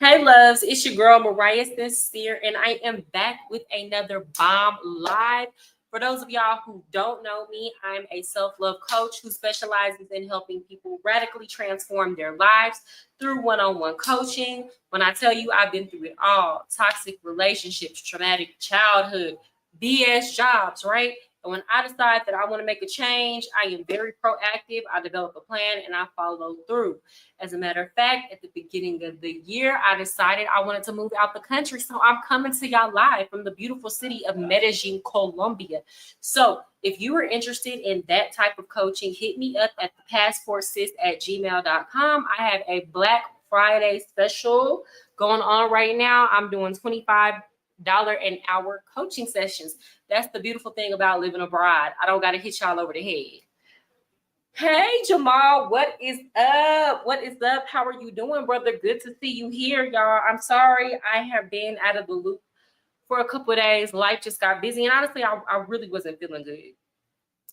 Hey loves, it's your girl Mariah Sincere, and I am back with another bomb live. For those of y'all who don't know me, I'm a self-love coach who specializes in helping people radically transform their lives through one-on-one coaching. When I tell you I've been through it all, toxic relationships, traumatic childhood, BS jobs, right? And when I decide that I want to make a change, I am very proactive. I develop a plan and I follow through. As a matter of fact, at the beginning of the year, I decided I wanted to move out the country. So I'm coming to y'all live from the beautiful city of Medellin, Colombia. So if you are interested in that type of coaching, hit me up at thepassportsis@gmail.com. I have a Black Friday special going on right now. I'm doing $25 an hour coaching sessions. That's the beautiful thing about living abroad. I don't got to hit y'all over the head. Hey Jamal, what is up? What is up? How are you doing, brother? Good to see you here, y'all. I'm sorry I have been out of the loop for a couple of days. Life just got busy, and honestly, I really wasn't feeling good.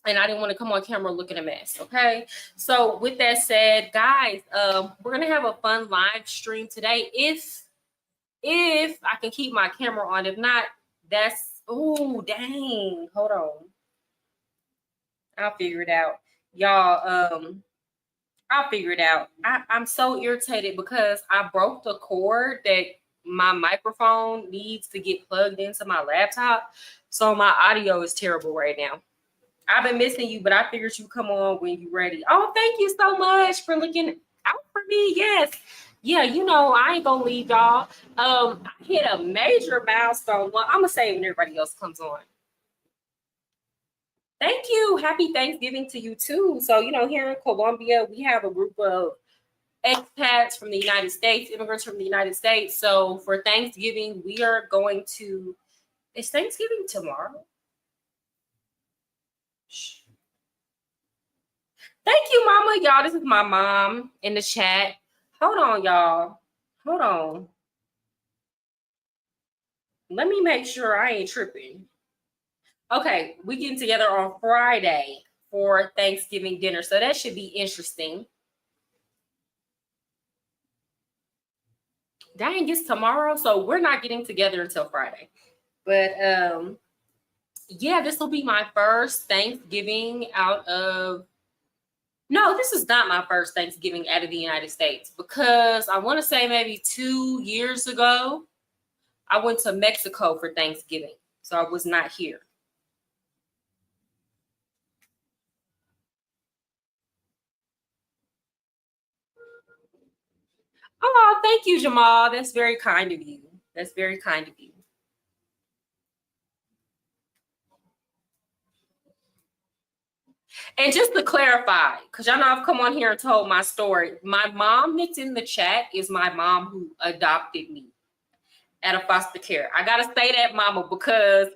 And I didn't want to come on camera looking a mess. Okay. So with that said, guys, we're gonna have a fun live stream today. If I can keep my camera on. If not, that's dang. Hold on. I'll figure it out. Y'all, I'll figure it out. I'm so irritated because I broke the cord that my microphone needs to get plugged into my laptop. So my audio is terrible right now. I've been missing you, but I figured you come on when you're ready. Oh, thank you so much for looking out for me. Yes. Yeah, you know, I ain't gonna leave y'all. I hit a major milestone. Well, I'm gonna say when everybody else comes on. Thank you. Happy Thanksgiving to you too. So, you know, here in Colombia, we have a group of expats from the United States, immigrants from the United States. So for Thanksgiving, we are going to, is Thanksgiving tomorrow? Shh. Thank you, mama. Y'all, this is my mom in the chat. Hold on, y'all. Hold on. Let me make sure I ain't tripping. Okay, we getting together on Friday for Thanksgiving dinner. So that should be interesting. Dang, it's tomorrow. So we're not getting together until Friday. But yeah, this will be my first Thanksgiving out of, no, this is not my first Thanksgiving out of the United States, because I want to say maybe 2 years ago, I went to Mexico for Thanksgiving. So I was not here. Oh, thank you, Jamal. That's very kind of you. That's very kind of you. And just to clarify, because y'all know I've come on here and told my story. My mom that's in the chat is my mom who adopted me out of foster care. I gotta say that, mama, because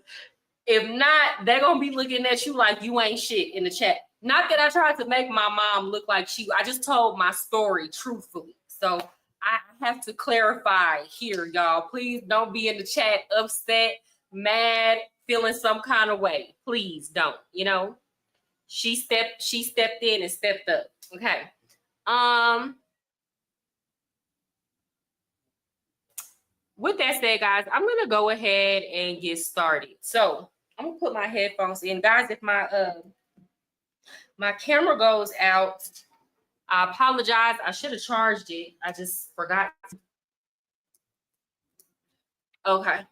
if not, they're gonna be looking at you like you ain't shit in the chat. Not that I tried to make my mom look like I just told my story truthfully. So I have to clarify here, y'all. Please don't be in the chat upset, mad, feeling some kind of way. Please don't, you know. She stepped in and stepped up. Okay. With that said, guys, I'm gonna go ahead and get started. So I'm gonna put my headphones in. Guys, if my camera goes out, I apologize. I should have charged it. I just forgot. Okay.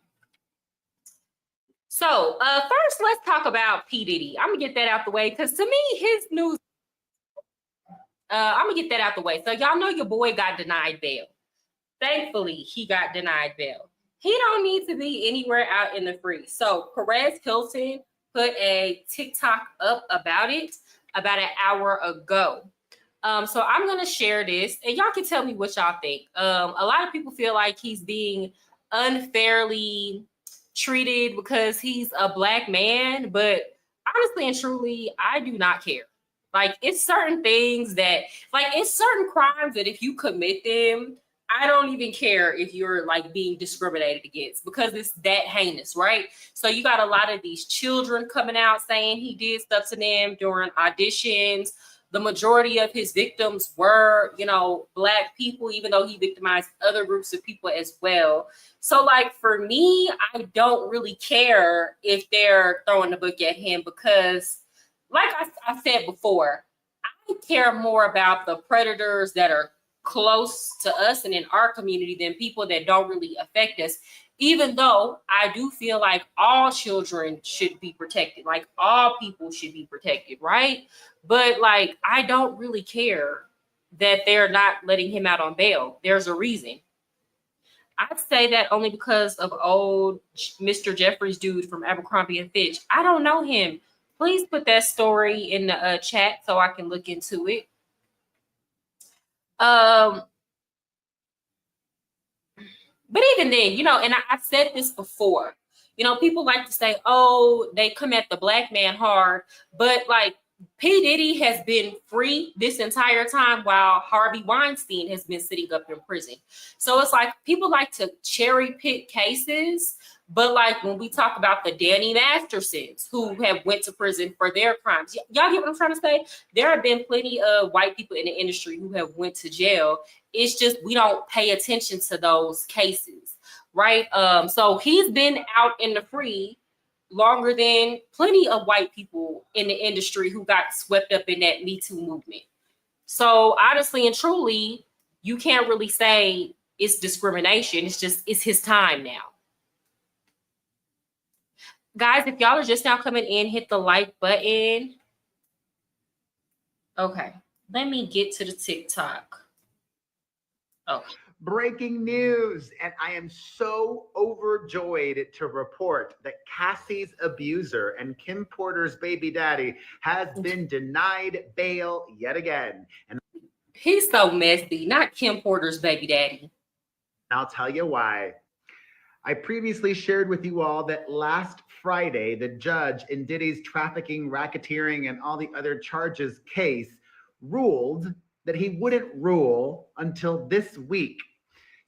So first, let's talk about P. Diddy. I'm gonna get that out the way because to me, his news. I'm gonna get that out the way. So y'all know your boy got denied bail. Thankfully, he got denied bail. He don't need to be anywhere out in the free. So Perez Hilton put a TikTok up about it about an hour ago. So I'm gonna share this, and y'all can tell me what y'all think. A lot of people feel like he's being unfairly treated because he's a black man, but honestly and truly, I do not care. Like, it's certain things that, like, it's certain crimes that if you commit them, I don't even care if you're like being discriminated against because it's that heinous, right? So you got a lot of these children coming out saying he did stuff to them during auditions. the majority of his victims were, you know, Black people, even though he victimized other groups of people as well. So, like, for me, I don't really care if they're throwing the book at him because, like I said before, I care more about the predators that are close to us and in our community than people that don't really affect us. Even though I do feel like all children should be protected, like all people should be protected, right? But like, I don't really care that they're not letting him out on bail. There's a reason. I'd say that only because of old Mr. Jeffries dude from Abercrombie and Fitch. I don't know him. Please put that story in the chat so I can look into it. But even then, you know, and I've said this before, you know, people like to say, oh, they come at the Black man hard, but like P. Diddy has been free this entire time while Harvey Weinstein has been sitting up in prison. So it's like people like to cherry pick cases, but like when we talk about the Danny Mastersons who have went to prison for their crimes, y'all get what I'm trying to say? There have been plenty of white people in the industry who have went to jail. It's just we don't pay attention to those cases, right? So he's been out in the free longer than plenty of white people in the industry who got swept up in that Me Too movement. So honestly and truly, you can't really say it's discrimination. It's just, it's his time now. Guys, if y'all are just now coming in, hit the like button. Okay, let me get to the TikTok. Okay. Breaking news, and I am so overjoyed to report that Cassie's abuser and Kim Porter's baby daddy has been denied bail yet again. And he's so messy, not Kim Porter's baby daddy. I'll tell you why. I previously shared with you all that last Friday, the judge in Diddy's trafficking, racketeering, and all the other charges case ruled that he wouldn't rule until this week.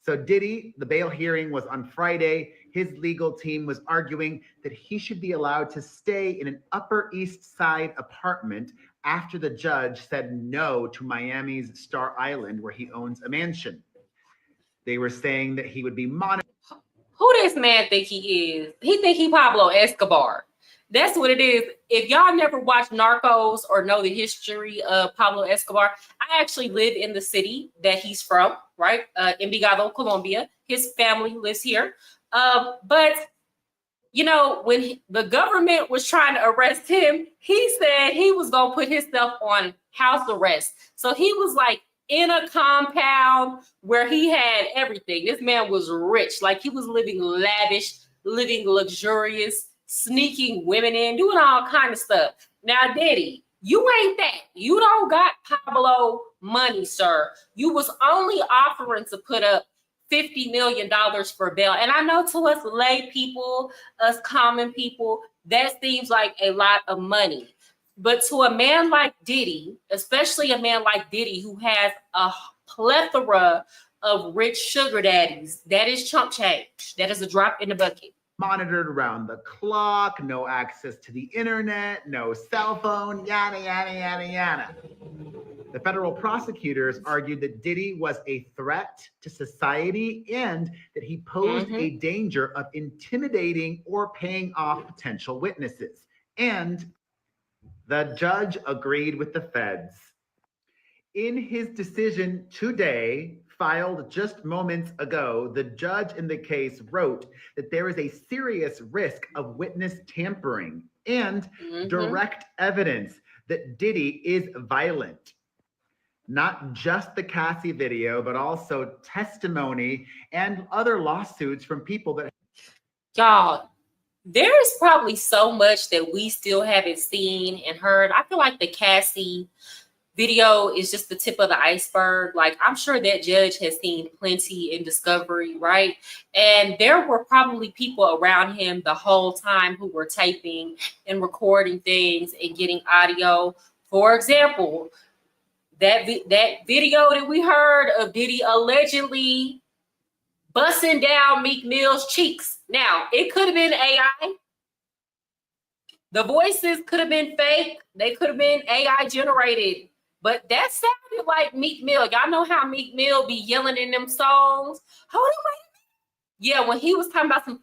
So Diddy, the bail hearing was on Friday. His legal team was arguing that he should be allowed to stay in an Upper East Side apartment after the judge said no to Miami's Star Island, where he owns a mansion. They were saying that he would be monitored. Who this man think he is? He think he Pablo Escobar. That's what it is. If y'all never watched Narcos or know the history of Pablo Escobar, I actually live in the city that he's from, right? Envigado, Colombia. His family lives here. But, you know, when the government was trying to arrest him, he said he was going to put himself on house arrest. So he was like in a compound where he had everything. This man was rich. Like he was living lavish, living luxurious, sneaking women in, doing all kind of stuff. Now, Diddy, you ain't that. You don't got Pablo money, sir. You was only offering to put up $50 million for bail. And I know to us lay people, us common people, that seems like a lot of money. But to a man like Diddy, especially a man like Diddy who has a plethora of rich sugar daddies, that is chump change. That is a drop in the bucket. Monitored around the clock, no access to the internet, no cell phone, yada, yada, yada, yada. The federal prosecutors argued that Diddy was a threat to society and that he posed a danger of intimidating or paying off potential witnesses. And the judge agreed with the feds. In his decision today, filed just moments ago, the judge in the case wrote that there is a serious risk of witness tampering and direct evidence that Diddy is violent. Not just the Cassie video, but also testimony and other lawsuits from people that... Y'all, there is probably so much that we still haven't seen and heard. I feel like the Cassie video is just the tip of the iceberg. Like, I'm sure that judge has seen plenty in discovery, right? And there were probably people around him the whole time who were taping and recording things and getting audio. For example, that video that we heard of Diddy allegedly busting down Meek Mill's cheeks. Now, it could have been AI. The voices could have been fake. They could have been AI generated. But that sounded like Meek Mill. Y'all know how Meek Mill be yelling in them songs? Hold on, wait a minute. Yeah, when he was talking about some,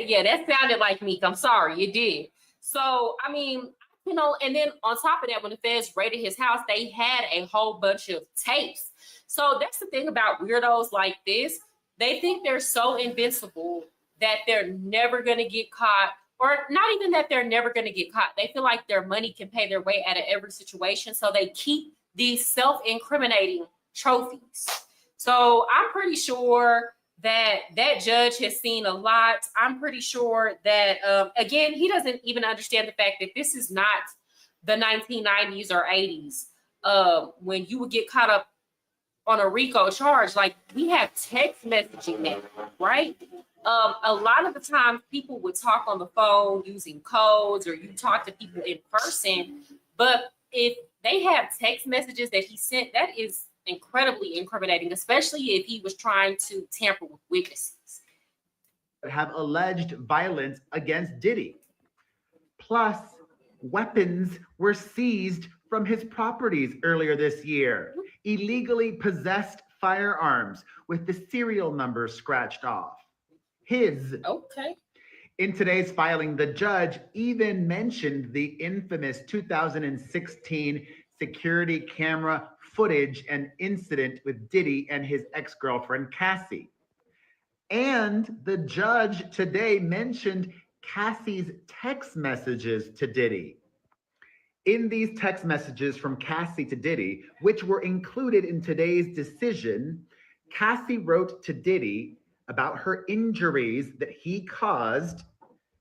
yeah, that sounded like Meek. I'm sorry, it did. So, I mean, you know, and then on top of that, when the feds raided his house, they had a whole bunch of tapes. So that's the thing about weirdos like this. They think they're so invincible that they're never going to get caught, or not even that they're never going to get caught. They feel like their money can pay their way out of every situation. So they keep these self-incriminating trophies. So I'm pretty sure that judge has seen a lot. I'm pretty sure that, again, he doesn't even understand the fact that this is not the 1990s or 80s when you would get caught up on a RICO charge. Like, we have text messaging now, right? A lot of the time people would talk on the phone using codes, or you talk to people in person. But if they have text messages that he sent, that is incredibly incriminating, especially if he was trying to tamper with witnesses. Have alleged violence against Diddy. Plus, weapons were seized from his properties earlier this year. Illegally possessed firearms with the serial number scratched off. His. Okay. In today's filing, the judge even mentioned the infamous 2016 security camera footage and incident with Diddy and his ex-girlfriend, Cassie. And the judge today mentioned Cassie's text messages to Diddy. In these text messages from Cassie to Diddy, which were included in today's decision, Cassie wrote to Diddy about her injuries that he caused,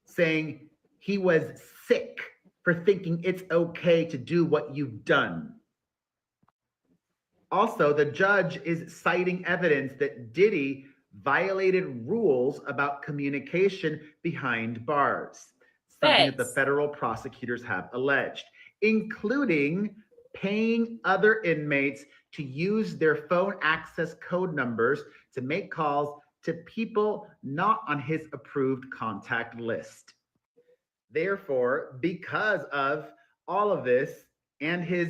saying he was sick for thinking it's okay to do what you've done. Also, the judge is citing evidence that Diddy violated rules about communication behind bars, something that the federal prosecutors have alleged, including paying other inmates to use their phone access code numbers to make calls to people not on his approved contact list. Therefore, because of all of this and his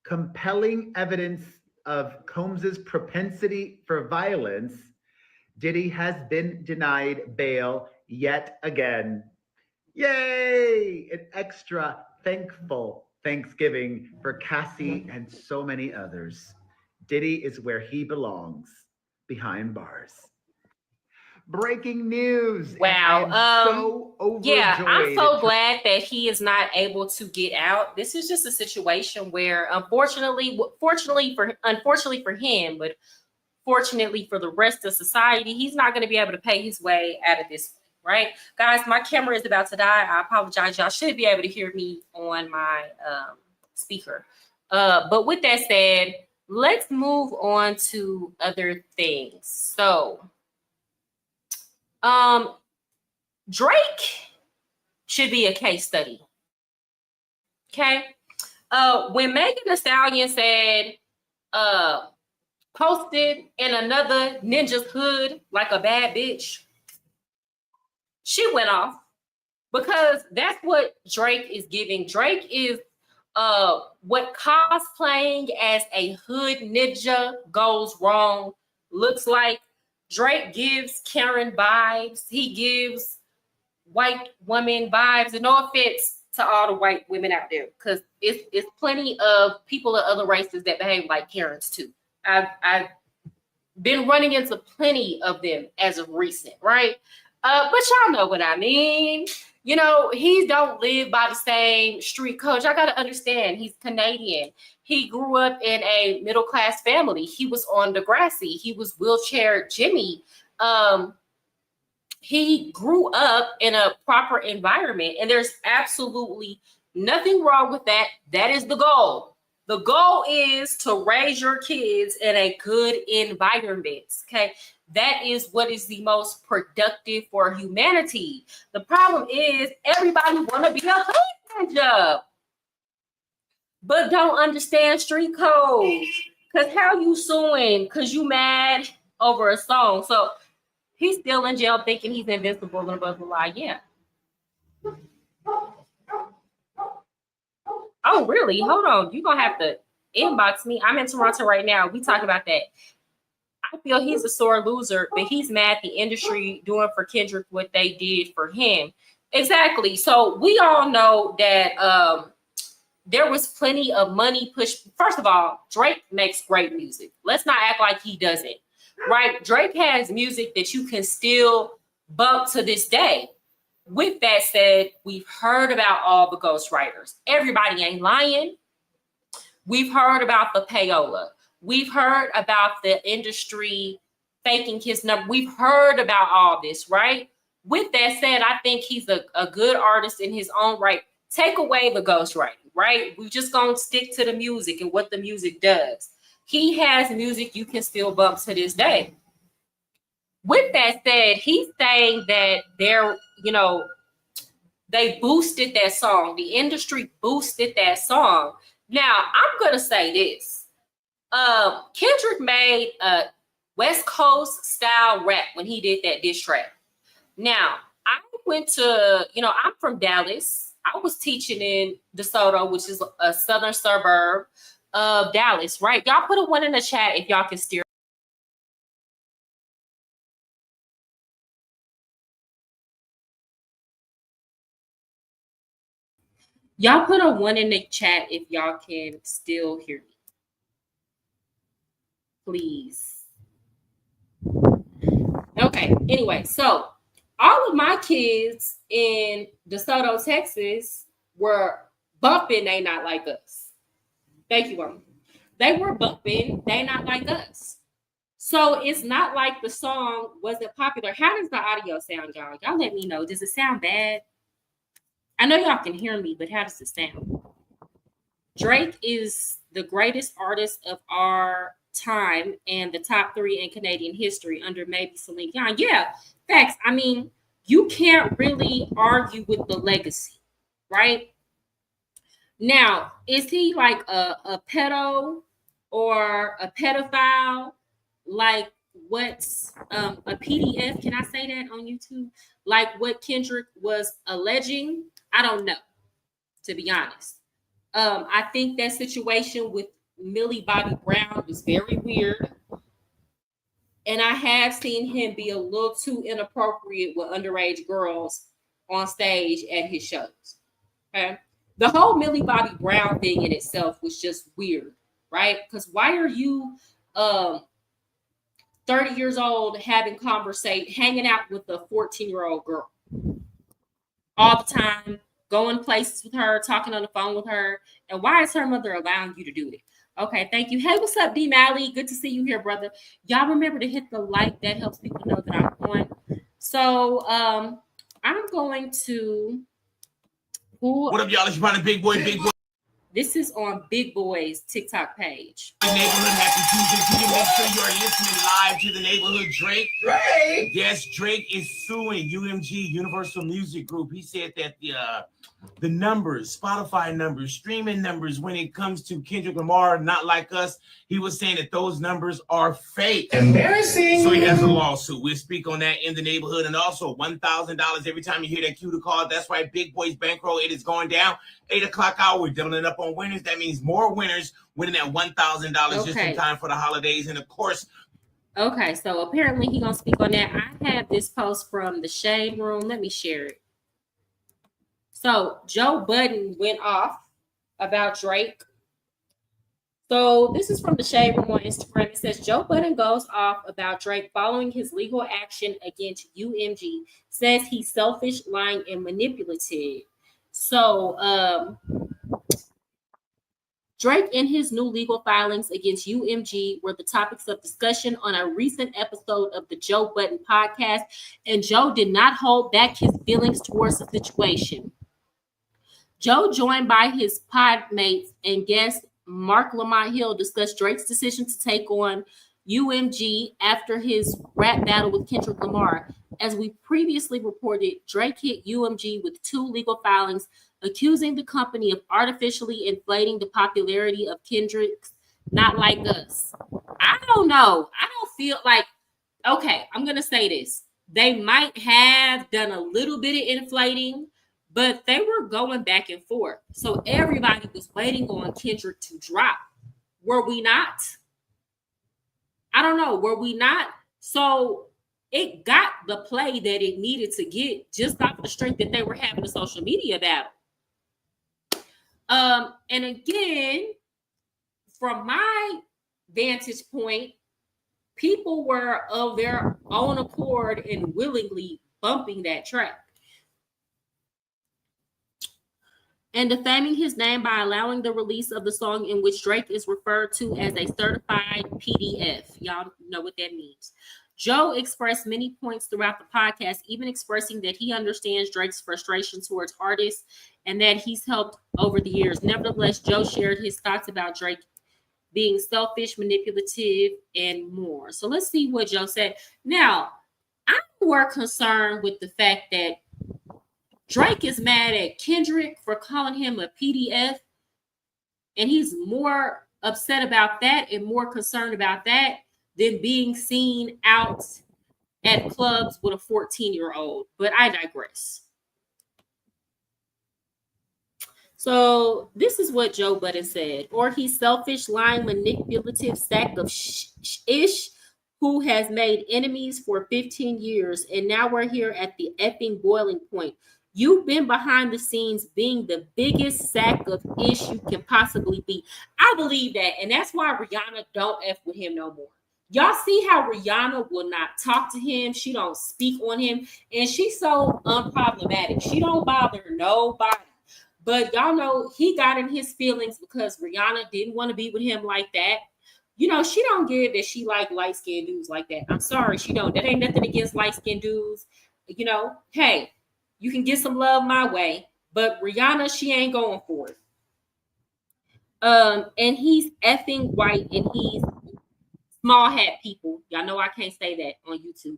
compelling evidence of Combs's propensity for violence, Diddy has been denied bail yet again. Yay! An extra thankful Thanksgiving for Cassie and so many others. Diddy is where he belongs, behind bars. Breaking news. Wow. So overjoyed. Yeah, I'm so glad that he is not able to get out. This is just a situation where, unfortunately for him, but fortunately for the rest of society, he's not going to be able to pay his way out of this, right? Guys, my camera is about to die. I apologize. Y'all should be able to hear me on my speaker. But with that said, let's move on to other things. So, Drake should be a case study. Okay. When Megan Thee Stallion said, posted in another ninja's hood like a bad bitch, she went off, because that's what Drake is giving. Drake is what cosplaying as a hood ninja goes wrong looks like. Drake gives Karen vibes. He gives white woman vibes. And no offense to all the white women out there, because it's plenty of people of other races that behave like Karens too. I've been running into plenty of them as of recent, right? But y'all know what I mean. You know, he don't live by the same street code. I got to understand, he's Canadian. He grew up in a middle-class family. He was on Degrassi. He was wheelchair Jimmy. He grew up in a proper environment, and there's absolutely nothing wrong with that. That is the goal. The goal is to raise your kids in a good environment, okay? That is what is the most productive for humanity. The problem is everybody want to be a hood ninja, but don't understand street code. Because how you suing? Because you mad over a song. So he's still in jail thinking he's invincible and above the law. Yeah. Oh, really? Hold on. You're going to have to inbox me. I'm in Toronto right now. We talk about that. I feel he's a sore loser, but he's mad the industry doing for Kendrick what they did for him. Exactly. So we all know that there was plenty of money pushed. First of all, Drake makes great music. Let's not act like he doesn't. Right? Drake has music that you can still bump to this day. With that said, we've heard about all the ghostwriters. Everybody ain't lying. We've heard about the payola. We've heard about the industry faking his number. We've heard about all this, right? With that said, I think he's a good artist in his own right. Take away the ghostwriting, right? We're just going to stick to the music and what the music does. He has music you can still bump to this day. With that said, he's saying that they boosted that song. The industry boosted that song. Now, I'm going to say this. Kendrick made a West Coast style rap when he did that diss track. Now, I went to, I'm from Dallas. I was teaching in DeSoto, which is a southern suburb of Dallas, right? Y'all put a 1 in the chat if y'all can steer. Y'all put a 1 in the chat if y'all can still hear me. Please. Okay, anyway, so all of my kids in DeSoto, Texas were bumping They Not Like Us. Thank you, Mom. They were bumping They Not Like Us. So it's not like the song wasn't popular. How does the audio sound, y'all? Y'all let me know. Does it sound bad? I know y'all can hear me, but how does it sound? Drake is the greatest artist of our time and the top 3 in Canadian history under maybe Celine Dion. Yeah, facts. I mean, you can't really argue with the legacy, right? Now, is he like a pedo or a pedophile? Like what's a PDF? Can I say that on YouTube? Like what Kendrick was alleging? I don't know, to be honest. I think that situation with Millie Bobby Brown was very weird. And I have seen him be a little too inappropriate with underage girls on stage at his shows. Okay. The whole Millie Bobby Brown thing in itself was just weird, right? Because why are you 30 years old hanging out with a 14-year-old girl all the time, going places with her, talking on the phone with her, and why is her mother allowing you to do it? Okay, thank you. Hey, what's up, D Malley? Good to see you here, brother. Y'all remember to hit the like. That helps people know that I'm on. So I'm going to. What up, y'all? It's your big boy. This is on Big Boy's TikTok page. Neighborhood, happy Tuesday to you. Make sure you are listening live to the neighborhood. Drake. Yes, Drake is suing UMG, Universal Music Group. He said that the numbers, Spotify numbers, streaming numbers, when it comes to Kendrick Lamar, Not Like Us, he was saying that those numbers are fake. Embarrassing. So he has a lawsuit. We'll speak on that in the neighborhood. And also $1,000 every time you hear that cue to call. That's right, Big Boy's bankroll. It is going down. 8 o'clock hour. We're doubling up on winners. That means more winners winning that $1,000 just in time for the holidays. And of course. Okay, so apparently he's going to speak on that. I have this post from the Shade Room. Let me share it. So Joe Budden went off about Drake. So this is from the Shade Room on Instagram. It says Joe Budden goes off about Drake following his legal action against UMG. Says he's selfish, lying, and manipulative. So Drake and his new legal filings against UMG were the topics of discussion on a recent episode of the Joe Budden podcast, and Joe did not hold back his feelings towards the situation. Joe, joined by his podmates and guest Mark Lamont Hill, discussed Drake's decision to take on UMG after his rap battle with Kendrick Lamar. As we previously reported, Drake hit UMG with 2 legal filings accusing the company of artificially inflating the popularity of Kendrick's Not Like Us. I don't know. I don't feel like, okay, I'm going to say this. They might have done a little bit of inflating, But they were going back and forth. So everybody was waiting on Kendrick to drop. Were we not? I don't know. Were we not? So it got the play that it needed to get just off the strength that they were having a social media battle. And again, from my vantage point, people were of their own accord and willingly bumping that track and defaming his name by allowing the release of the song in which Drake is referred to as a certified PDF. Y'all know what that means. Joe expressed many points throughout the podcast, even expressing that he understands Drake's frustration towards artists and that he's helped over the years. Nevertheless, Joe shared his thoughts about Drake being selfish, manipulative, and more. So let's see what Joe said. Now, I'm more concerned with the fact that Drake is mad at Kendrick for calling him a PDF, and he's more upset about that and more concerned about that than being seen out at clubs with a 14-year-old. But I digress. So this is what Joe Budden said. Or he's selfish, lying, manipulative sack of ish who has made enemies for 15 years. And now we're here at the effing boiling point. You've been behind the scenes being the biggest sack of ish you can possibly be. I believe that. And that's why Rihanna don't F with him no more. Y'all see how Rihanna will not talk to him. She don't speak on him. And she's so unproblematic. She don't bother nobody. But y'all know he got in his feelings because Rihanna didn't want to be with him like that. You know, she don't give that she like light-skinned dudes like that. I'm sorry, she don't. That ain't nothing against light-skinned dudes. You know, hey, you can get some love my way. But Rihanna, she ain't going for it. And he's effing white and he's small hat people. Y'all know I can't say that on YouTube.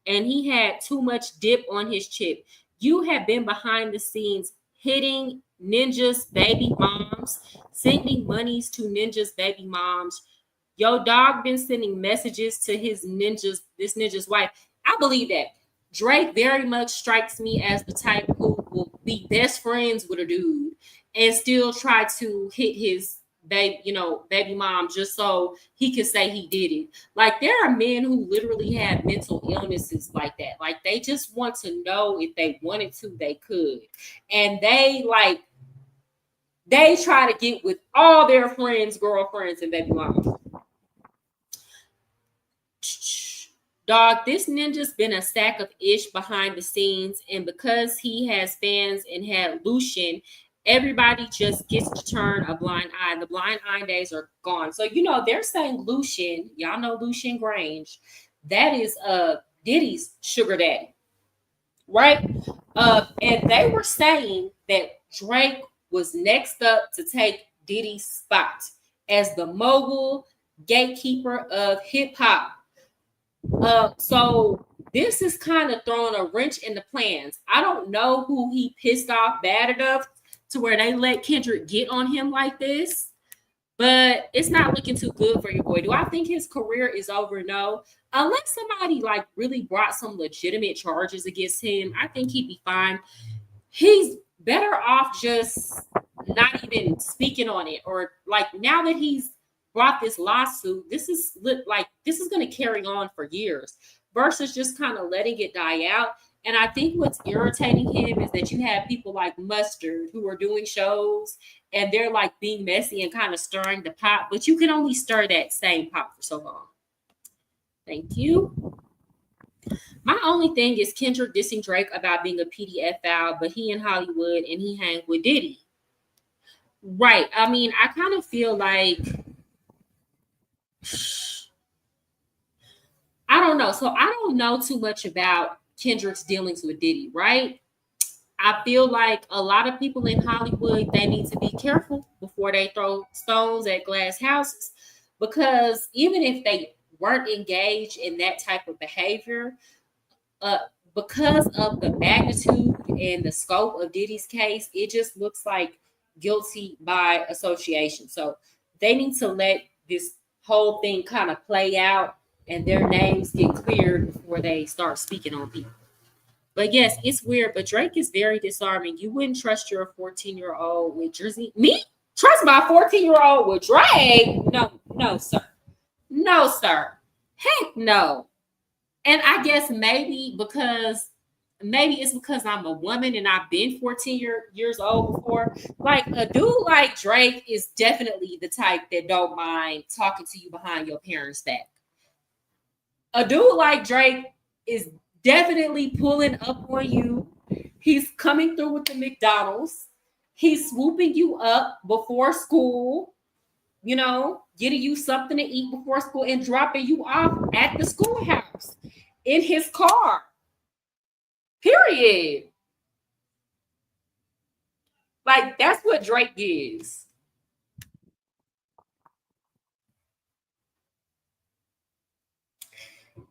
And he had too much dip on his chip. You have been behind the scenes hitting Ninja's baby moms, sending monies to Ninja's baby moms. Yo, dog been sending messages to this Ninja's wife. I believe that. Drake very much strikes me as the type who will be best friends with a dude and still try to hit his baby mom just so he could say he did it. Like, there are men who literally have mental illnesses like that. Like, they just want to know if they wanted to, they could. And they try to get with all their friends, girlfriends, and baby moms. Dog, this ninja's been a sack of ish behind the scenes, and because he has fans and had Lucian, everybody just gets to turn a blind eye. The blind eye days are gone. So, you know, they're saying Lucian, y'all know Lucian Grange, that is Diddy's sugar daddy, right? And they were saying that Drake was next up to take Diddy's spot as the mogul gatekeeper of hip hop. So this is kind of throwing a wrench in the plans. I don't know who he pissed off bad enough to where they let Kendrick get on him like this, but it's not looking too good for your boy. Do I think his career is over? No. Unless somebody like really brought some legitimate charges against him, I think he'd be fine. He's better off just not even speaking on it, or like now that he's brought this lawsuit, this is going to carry on for years versus just kind of letting it die out. And I think what's irritating him is that you have people like Mustard who are doing shows and they're like being messy and kind of stirring the pot, but you can only stir that same pot for so long. Thank you. My only thing is Kendrick dissing Drake about being a PDF foul, but he in Hollywood and he hang with Diddy. Right. I mean, I kind of feel like, I don't know. So I don't know too much about Kendrick's dealings with Diddy, right? I feel like a lot of people in Hollywood, they need to be careful before they throw stones at glass houses, because even if they weren't engaged in that type of behavior, because of the magnitude and the scope of Diddy's case, it just looks like guilty by association. So they need to let this whole thing kind of play out and their names get cleared before they start speaking on people. But yes, it's weird. But Drake is very disarming. You wouldn't trust your 14-year-old with Jersey. Me? Trust my 14-year-old with Drake? No, no, sir. No, sir. Heck no. And I guess maybe it's because I'm a woman and I've been 14 years old before. Like a dude like Drake is definitely the type that don't mind talking to you behind your parents' back. A dude like Drake is definitely pulling up on you. He's coming through with the McDonald's. He's swooping you up before school, getting you something to eat before school and dropping you off at the schoolhouse in his car. Period. Like, that's what Drake is.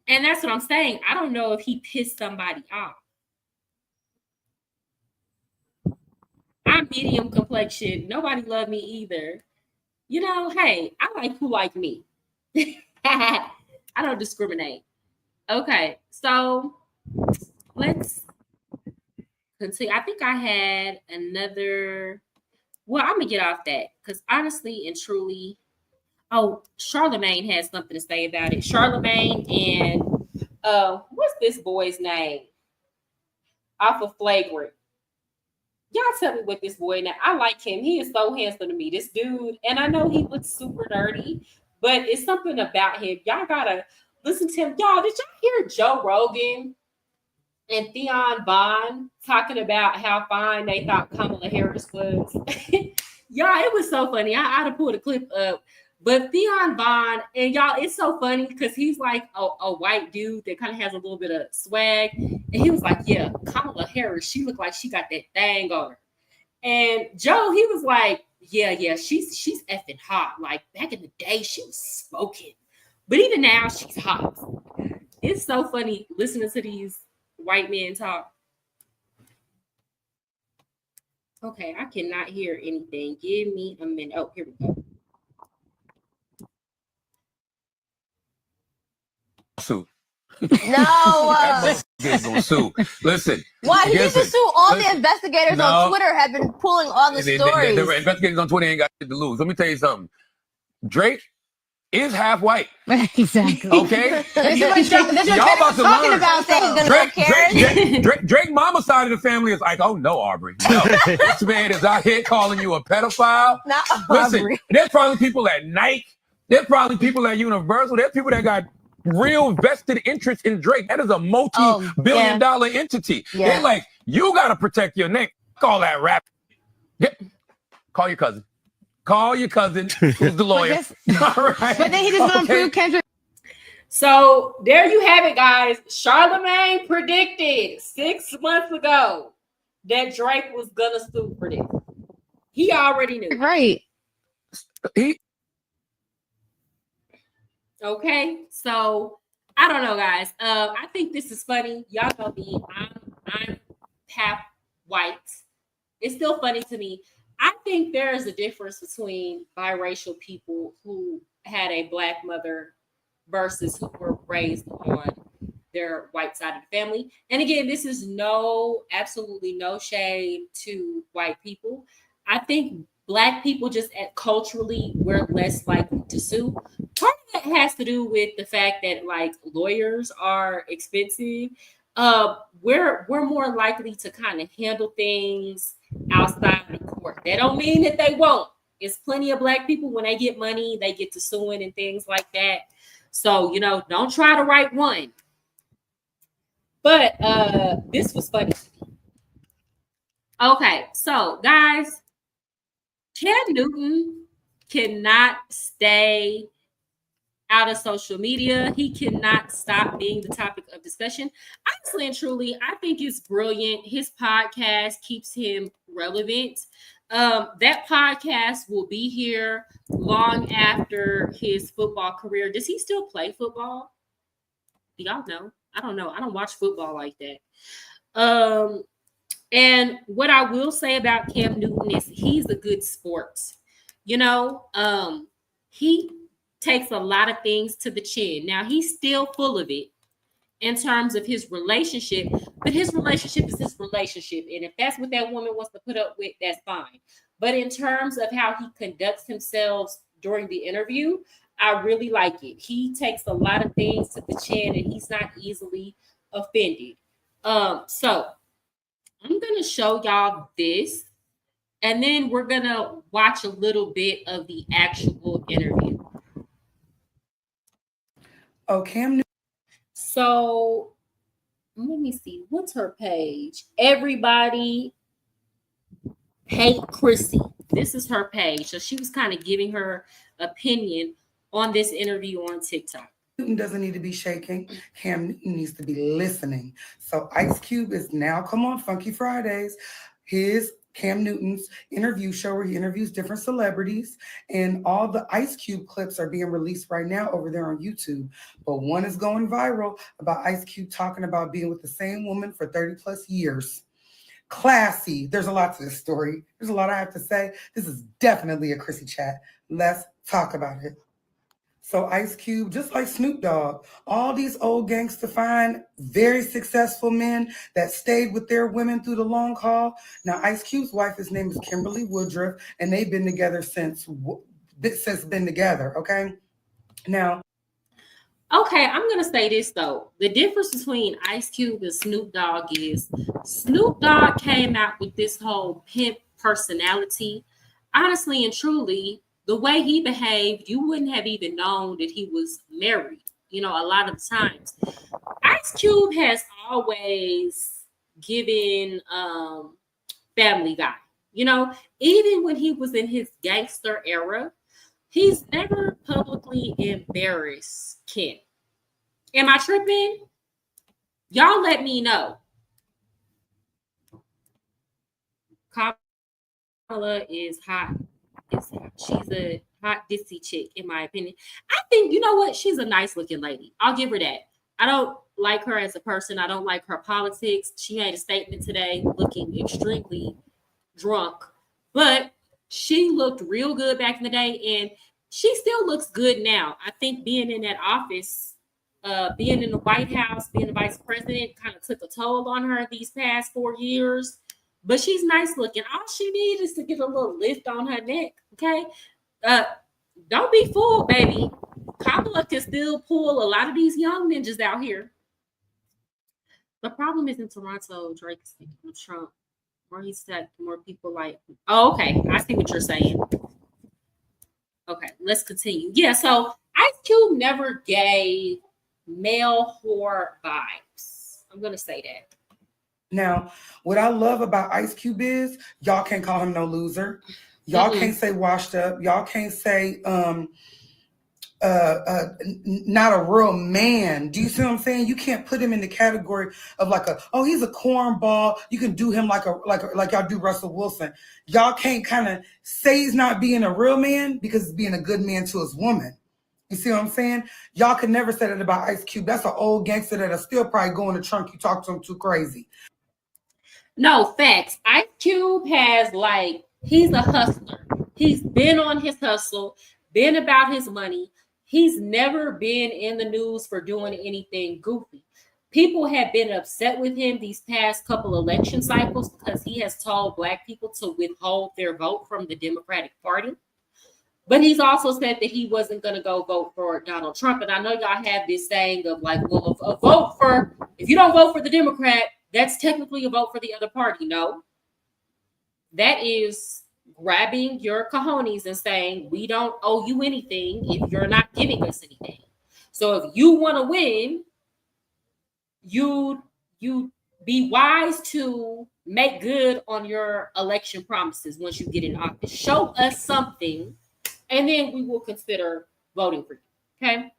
And that's what I'm saying. I don't know if he pissed somebody off. I'm medium complexion. Nobody loved me either. Hey, I like who like me. I don't discriminate. Okay, so let's continue. I think I had another. Well, I'm gonna get off that because honestly and truly, Charlemagne has something to say about it. Charlemagne and what's this boy's name? Off of Flagrant. Y'all tell me what this boy now. I like him. He is so handsome to me. This dude, and I know he looks super dirty, but it's something about him. Y'all gotta listen to him. Y'all, did y'all hear Joe Rogan and Theon Bond talking about how fine they thought Kamala Harris was? Y'all, it was so funny. I had to pull the clip up. But Theon Bond, and y'all, it's so funny because he's like a white dude that kind of has a little bit of swag. And he was like, yeah, Kamala Harris, she looked like she got that thing on her. And Joe, he was like, yeah, she's effing hot. Like back in the day, she was smoking. But even now, she's hot. It's so funny listening to these white men talk. Okay, I cannot hear anything. Give me a minute. Oh, here we go. Sue. No. That's gonna sue. Listen. Why? He needs to sue all the investigators on Twitter have been pulling all the stories. The investigators on Twitter ain't got shit to lose. Let me tell you something. Drake is half white. Exactly. Okay? Y'all about to talking about that. Drake mama side of the family is like, oh no, Aubrey. No. This man is out here calling you a pedophile. Not Listen, Aubrey. there's probably people at Nike. There's probably people at Universal. There's people that got real vested interest in Drake. That is a multi-billion dollar entity. Yeah. They're like, you got to protect your name. Call that rap. Yeah. Call your cousin. Call your cousin who's the lawyer. All right. But then he just gonna prove Kendrick. So there you have it, guys. Charlemagne predicted 6 months ago that Drake was gonna sue for this. He already knew. Right. Okay, so I don't know, guys. I think this is funny. Y'all know me. I'm half white. It's still funny to me. I think there is a difference between biracial people who had a black mother versus who were raised on their white side of the family. And again, this is absolutely no shade to white people. I think Black people just culturally we're less likely to sue. Part of that has to do with the fact that like lawyers are expensive. We're more likely to kind of handle things outside the court. That don't mean that they won't. It's plenty of Black people when they get money, they get to suing and things like that. So, don't try to write one. But this was funny. Okay, so guys, Cam Newton cannot stay out of social media. He cannot stop being the topic of discussion. Honestly and truly, I think it's brilliant. His podcast keeps him relevant. That podcast will be here long after his football career. Does he still play football? Do y'all know? I don't know. I don't watch football like that. And what I will say about Cam Newton is he's a good sport. He takes a lot of things to the chin. Now, he's still full of it. in terms of his relationship, but his relationship is his relationship. And if that's what that woman wants to put up with, that's fine. But in terms of how he conducts himself during the interview, I really like it. He takes a lot of things to the chin and he's not easily offended. So I'm going to show y'all this, and then we're going to watch a little bit of the actual interview. Okay. So let me see. What's her page? Everybody hate Chrissy. This is her page. So she was kind of giving her opinion on this interview on TikTok. Newton doesn't need to be shaking. Cam Newton needs to be listening. So Ice Cube is now, come on, Funky Fridays, his Cam Newton's interview show where he interviews different celebrities, and all the Ice Cube clips are being released right now over there on YouTube. But one is going viral about Ice Cube talking about being with the same woman for 30 plus years. Classy. There's a lot to this story. There's a lot I have to say. This is definitely a Chrissy chat. Let's talk about it. So Ice Cube, just like Snoop Dogg, all these old gangster fine, very successful men that stayed with their women through the long haul. Now, Ice Cube's wife, his name is Kimberly Woodruff, and they've been together since been together, okay? Now. Okay, I'm going to say this, though. The difference between Ice Cube and Snoop Dogg is Snoop Dogg came out with this whole pimp personality. Honestly and truly, the way he behaved, you wouldn't have even known that he was married, a lot of times. Ice Cube has always given Family Guy, even when he was in his gangster era, he's never publicly embarrassed Kim. Am I tripping? Y'all let me know. Kamala is hot. She's a hot dissy chick, in my opinion. I think, you know what? She's a nice looking lady. I'll give her that. I don't like her as a person. I don't like her politics. She made a statement today looking extremely drunk, but she looked real good back in the day, and she still looks good now. I think being in that office, being in the White House, being the vice president kind of took a toll on her these past 4 years. But she's nice looking. All she needs is to get a little lift on her neck, okay? Don't be fooled, baby. Kamala can still pull a lot of these young ninjas out here. The problem is in Toronto, Drake is speaking of Trump, where he said more people like, oh, okay. I see what you're saying. Okay, let's continue. Yeah, so Ice Cube never gave male whore vibes. I'm going to say that. Now, what I love about Ice Cube is y'all can't call him no loser. Y'all can't say washed up. Y'all can't say not a real man. Do you see what I'm saying? You can't put him in the category of he's a cornball. You can do him like y'all do Russell Wilson. Y'all can't kind of say he's not being a real man because he's being a good man to his woman. You see what I'm saying? Y'all can never say that about Ice Cube. That's an old gangster that'll still probably go in the trunk. You talk to him too crazy. No, facts. Ice Cube has he's a hustler. He's been on his hustle, been about his money. He's never been in the news for doing anything goofy. People have been upset with him these past couple election cycles because he has told Black people to withhold their vote from the Democratic Party. But he's also said that he wasn't going to go vote for Donald Trump. And I know y'all have this saying of if you don't vote for the Democrat, that's technically a vote for the other party. No, that is grabbing your cojones and saying, we don't owe you anything if you're not giving us anything. So if you want to win, you be wise to make good on your election promises once you get in office. Show us something, and then we will consider voting for you. Okay?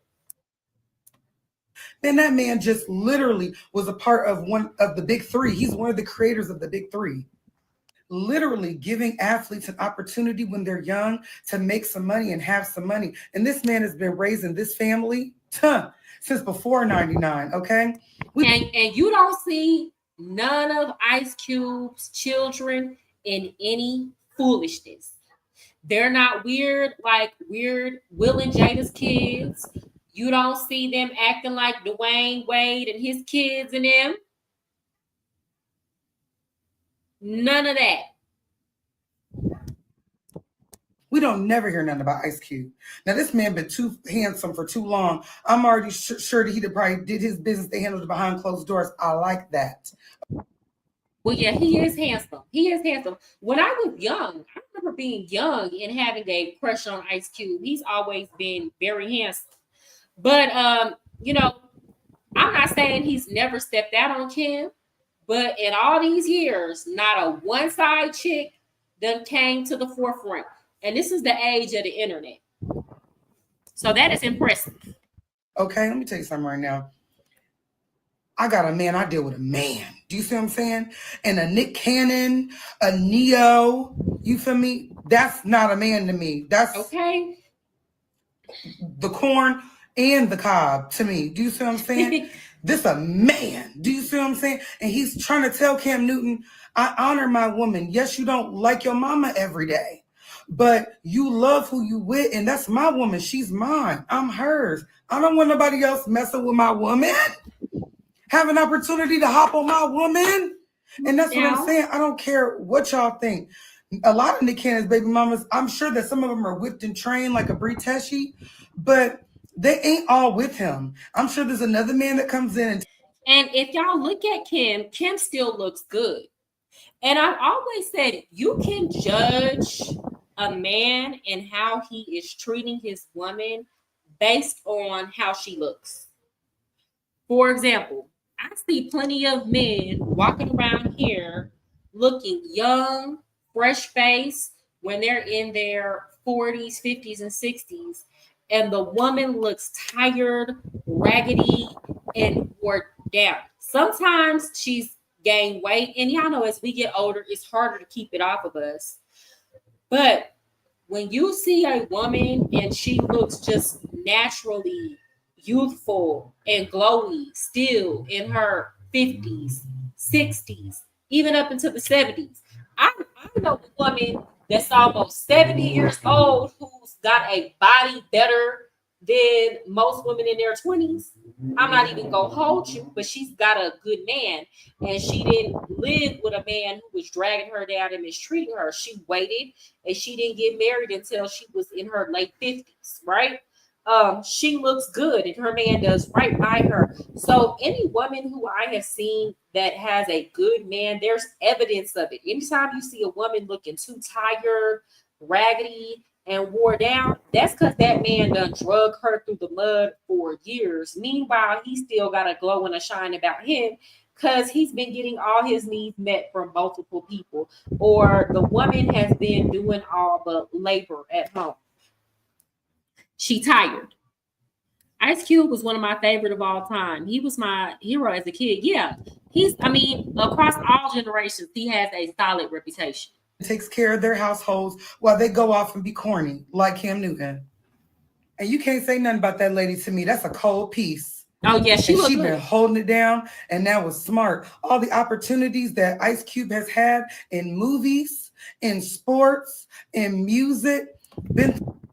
Then that man just literally was a part of one of the big three. He's one of the creators of the big three. Literally giving athletes an opportunity when they're young to make some money and have some money. And this man has been raising this family since before 99, okay? And you don't see none of Ice Cube's children in any foolishness. They're not weird like weird Will and Jada's kids. You don't see them acting like Dwayne Wade and his kids and them. None of that. We don't never hear nothing about Ice Cube. Now, this man been too handsome for too long. I'm already sure that he probably did his business. They handled it behind closed doors. I like that. Well, yeah, he is handsome. He is handsome. When I was young, I remember being young and having a crush on Ice Cube. He's always been very handsome. But, you know, I'm not saying he's never stepped out on Kim, but in all these years, not a one-side chick done came to the forefront. And this is the age of the internet. So that is impressive. Okay, let me tell you something right now. I got a man, I deal with a man. Do you see what I'm saying? And a Nick Cannon, a Neo, you feel me? That's not a man to me. That's okay. The corn and the cob to me. Do you see what I'm saying? This a man. Do you see what I'm saying? And he's trying to tell Cam Newton, I honor my woman. Yes, you don't like your mama every day, but you love who you with, and that's my woman. She's mine. I'm hers. I don't want nobody else messing with my woman. Have an opportunity to hop on my woman. And that's what I'm saying. I don't care what y'all think. A lot of Nick Cannon's baby mamas, I'm sure that some of them are whipped and trained like a Brie Teshi, but they ain't all with him. I'm sure there's another man that comes in. And if y'all look at Kim, Kim still looks good. And I've always said, you can judge a man and how he is treating his woman based on how she looks. For example, I see plenty of men walking around here looking young, fresh-faced when they're in their 40s, 50s, and 60s. And the woman looks tired, raggedy, and wore down. Sometimes she's gained weight. And y'all know as we get older, it's harder to keep it off of us. But when you see a woman and she looks just naturally youthful and glowy, still in her 50s, 60s, even up into the 70s. I know a woman that's almost 70 years old who's got a body better than most women in their 20s. I'm not even gonna hold you, but she's got a good man, and she didn't live with a man who was dragging her down and mistreating her. She waited, and she didn't get married until she was in her late 50s, right? She looks good and her man does right by her. So any woman who I have seen that has a good man, there's evidence of it. Anytime you see a woman looking too tired, raggedy, and wore down, that's because that man done drug her through the mud for years. Meanwhile, he still got a glow and a shine about him because he's been getting all his needs met from multiple people, or the woman has been doing all the labor at home. She tired. Ice Cube was one of my favorite of all time. He was my hero as a kid. Yeah, across all generations, he has a solid reputation. Takes care of their households while they go off and be corny like Cam Newton. And you can't say nothing about that lady to me. That's a cold piece. Oh yeah, she been holding it down, and that was smart. All the opportunities that Ice Cube has had in movies, in sports, in music.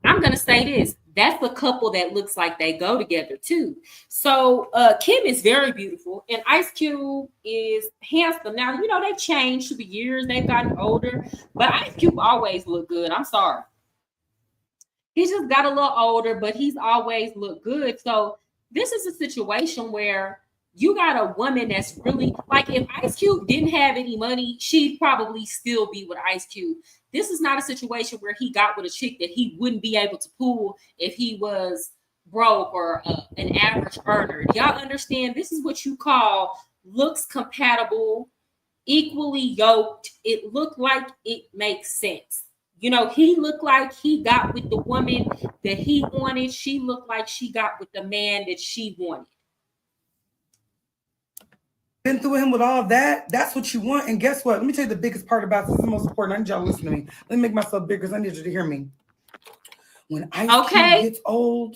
I'm gonna say this. That's the couple that looks like they go together too. So Kim is very beautiful and Ice Cube is handsome. Now, you know, they've changed through the years. They've gotten older, but Ice Cube always looked good. I'm sorry. He just got a little older, but he's always looked good. So this is a situation where you got a woman that's really, like, if Ice Cube didn't have any money, she'd probably still be with Ice Cube. This is not a situation where he got with a chick that he wouldn't be able to pull if he was broke or an average earner. Y'all understand? This is what you call looks compatible, equally yoked. It looked like it makes sense. You know, he looked like he got with the woman that he wanted. She looked like she got with the man that she wanted. Been through him with all that. That's what you want. And guess what? Let me tell you the biggest part about this. This is the most important. I need y'all to listen to me. Let me make myself bigger because I need you to hear me. When Ice Cube gets old,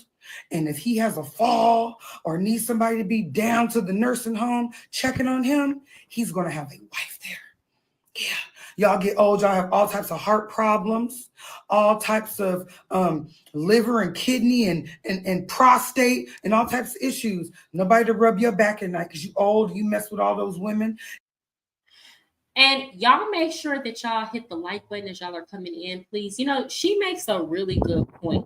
and if he has a fall or needs somebody to be down to the nursing home checking on him, he's going to have a wife there. Yeah. Y'all get old, y'all have all types of heart problems, all types of liver and kidney and prostate and all types of issues. Nobody to rub your back at night because you old, you mess with all those women. And y'all make sure that y'all hit the like button as y'all are coming in, please. You know, she makes a really good point.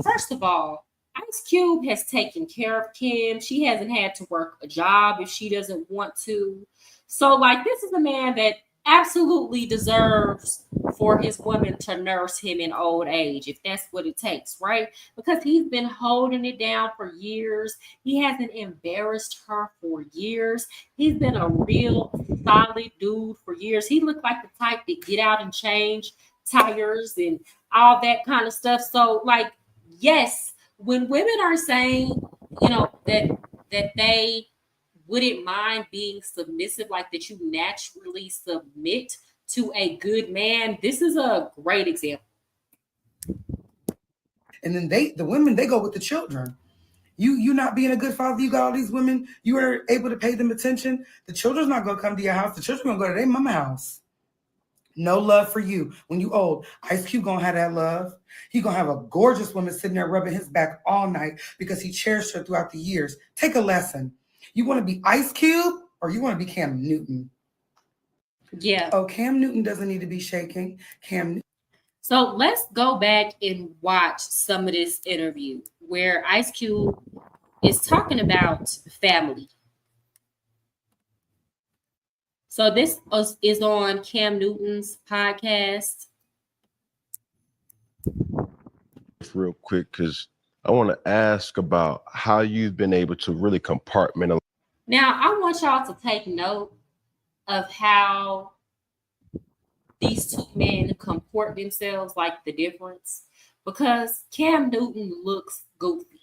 First of all, Ice Cube has taken care of Kim. She hasn't had to work a job if she doesn't want to. So, like, this is a man that absolutely deserves for his woman to nurse him in old age, if that's what it takes, right? Because he's been holding it down for years. He hasn't embarrassed her for years. He's been a real solid dude for years. He looked like the type to get out and change tires and all that kind of stuff. So, like, yes, when women are saying, you know, that they wouldn't mind being submissive, like that you naturally submit to a good man, this is a great example. And then the women, they go with the children. You not being a good father, you got all these women, you are able to pay them attention. The children's not gonna come to your house. The children gonna go to their mama house. No love for you. When you old, Ice Cube gonna have that love. He gonna have a gorgeous woman sitting there rubbing his back all night because he cherished her throughout the years. Take a lesson. You want to be Ice Cube or you want to be Cam Newton? Yeah. Oh, Cam Newton doesn't need to be shaking. So let's go back and watch some of this interview where Ice Cube is talking about family. So this is on Cam Newton's podcast. Real quick, because I want to ask about how you've been able to really compartmentalize. Now, I want y'all to take note of how these two men comport themselves, like the difference, because Cam Newton looks goofy.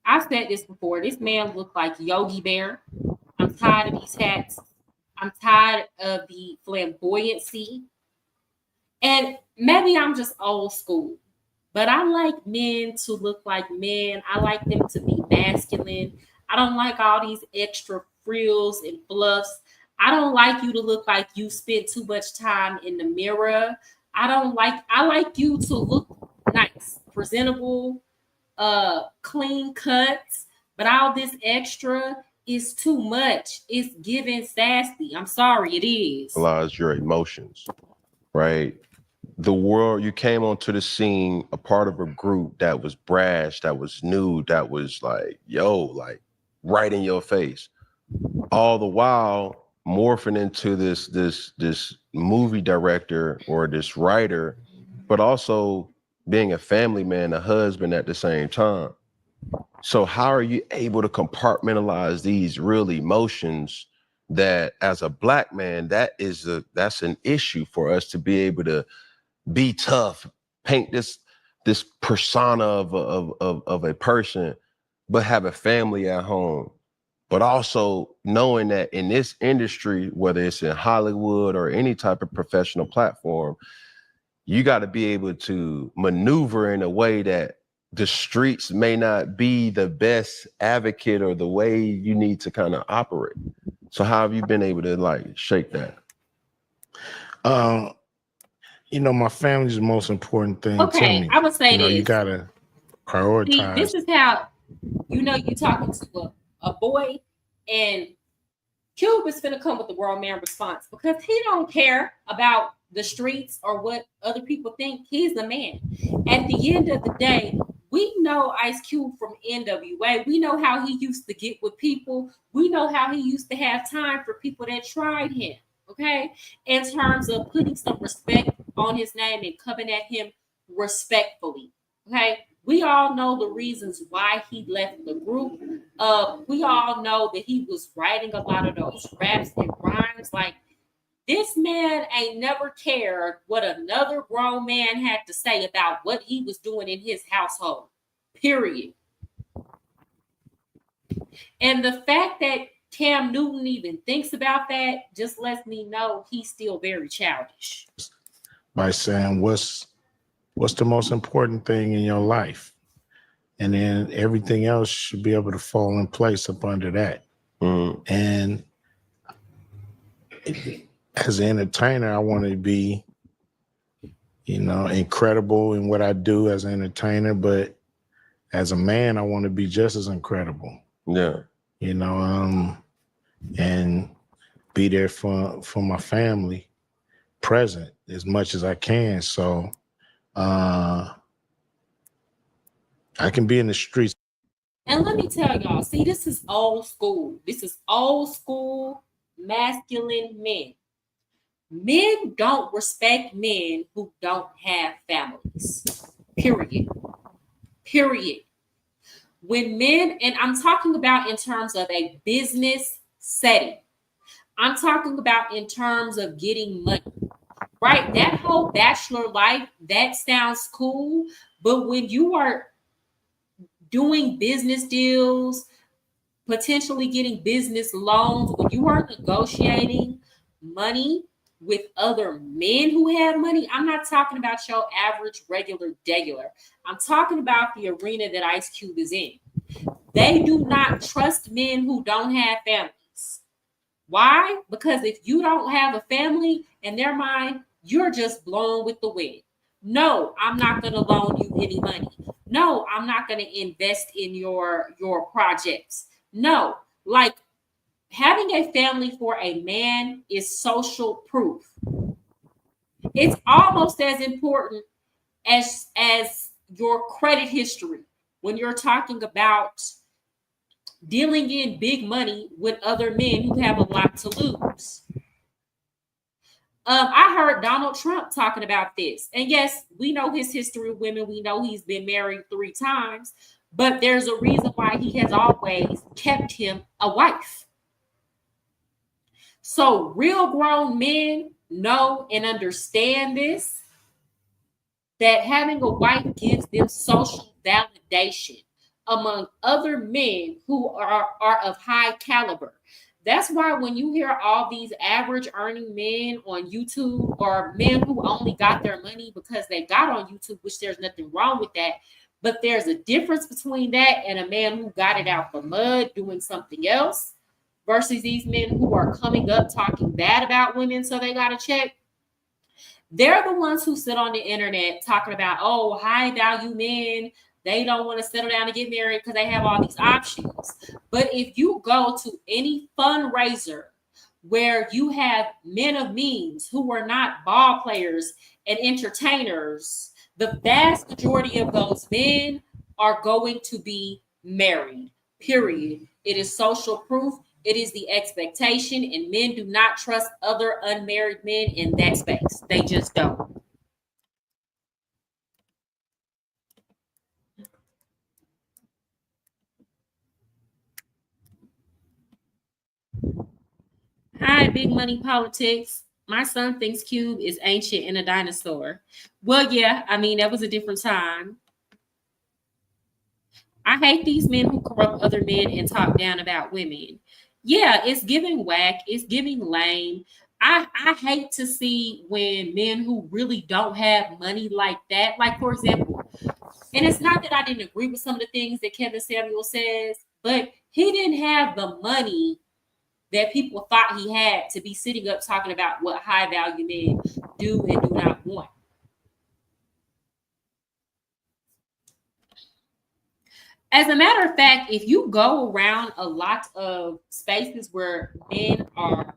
I've said this before. This man looks like Yogi Bear. I'm tired of these hats. I'm tired of the flamboyancy. And maybe I'm just old school, but I like men to look like men. I like them to be masculine. I don't like all these extra frills and fluffs. I don't like you to look like you spent too much time in the mirror. I like you to look nice, presentable, clean cuts, but all this extra is too much. It's giving sassy. I'm sorry, it is. Your emotions, right? The world, you came onto the scene, a part of a group that was brash, that was new, that was like, yo, like right in your face. All the while morphing into this movie director or this writer, but also being a family man, a husband at the same time. So how are you able to compartmentalize these real emotions that as a Black man, that's an issue for us to be able to be tough, paint this persona of a person, but have a family at home, but also knowing that in this industry, whether it's in Hollywood or any type of professional platform, you got to be able to maneuver in a way that the streets may not be the best advocate or the way you need to kind of operate. So how have you been able to like shake that? You know, my family's the most important thing to me. I would say this. You gotta prioritize. See, this is how, you know, you're talking to a boy, and Cube is finna come with the world man response because he don't care about the streets or what other people think. He's the man. At the end of the day, we know Ice Cube from NWA. We know how he used to get with people. We know how he used to have time for people that tried him. Okay, in terms of putting some respect on his name and coming at him respectfully. Okay, we all know the reasons why he left the group. We all know that he was writing a lot of those raps and rhymes. Like, this man ain't never cared what another grown man had to say about what he was doing in his household. Period. And the fact that Cam Newton even thinks about that just lets me know he's still very childish. By saying what's the most important thing in your life, and then everything else should be able to fall in place up under that. And as an entertainer, I want to be, incredible in what I do as an entertainer, but as a man, I want to be just as incredible. Yeah. And be there for my family, present as much as I can. So I can be in the streets. And let me tell y'all, see, this is old school. This is old school masculine men. Men don't respect men who don't have families. Period. Period. When men, and I'm talking about in terms of a business setting, I'm talking about in terms of getting money, right? That whole bachelor life, that sounds cool. But when you are doing business deals, potentially getting business loans, when you are negotiating money with other men who have money, I'm not talking about your average, regular, degular. I'm talking about the arena that Ice Cube is in. They do not trust men who don't have families. Why? Because if you don't have a family, in their mind, you're just blown with the wind. No, I'm not going to loan you any money. No, I'm not going to invest in your projects. No, like having a family for a man is social proof. It's almost as important as your credit history when you're talking about dealing in big money with other men who have a lot to lose. I heard Donald Trump talking about this. And yes, we know his history of women. We know he's been married 3 times, but there's a reason why he has always kept him a wife. So real grown men know and understand this, that having a wife gives them social validation among other men who are of high caliber. That's why when you hear all these average earning men on YouTube, or men who only got their money because they got on YouTube, which there's nothing wrong with that, but there's a difference between that and a man who got it out the mud doing something else, versus these men who are coming up talking bad about women so they got a check. They're the ones who sit on the internet talking about, oh, high value men, they don't want to settle down and get married because they have all these options. But if you go to any fundraiser where you have men of means who are not ball players and entertainers, the vast majority of those men are going to be married, period. It is social proof. It is the expectation, and men do not trust other unmarried men in that space. They just don't. Hi, Big Money Politics. My son thinks Cube is ancient and a dinosaur. Well, yeah, I mean, that was a different time. I hate these men who corrupt other men and talk down about women. Yeah, it's giving whack. It's giving lame. I hate to see when men who really don't have money like that, like for example, and it's not that I didn't agree with some of the things that Kevin Samuel says, but he didn't have the money that people thought he had to be sitting up talking about what high value men do and do not want. As a matter of fact, if you go around a lot of spaces where men are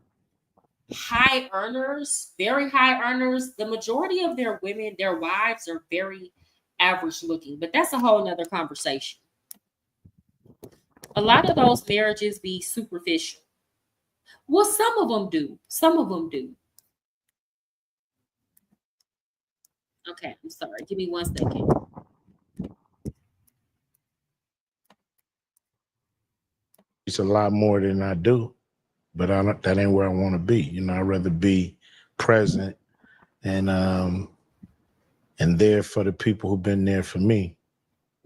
high earners, very high earners, the majority of their women, their wives, are very average looking. But that's a whole nother conversation. A lot of those marriages be superficial. Well, some of them do. Some of them do. Okay, I'm sorry. Give me 1 second. It's a lot more than I do, but that ain't where I want to be. I'd rather be present and there for the people who've been there for me.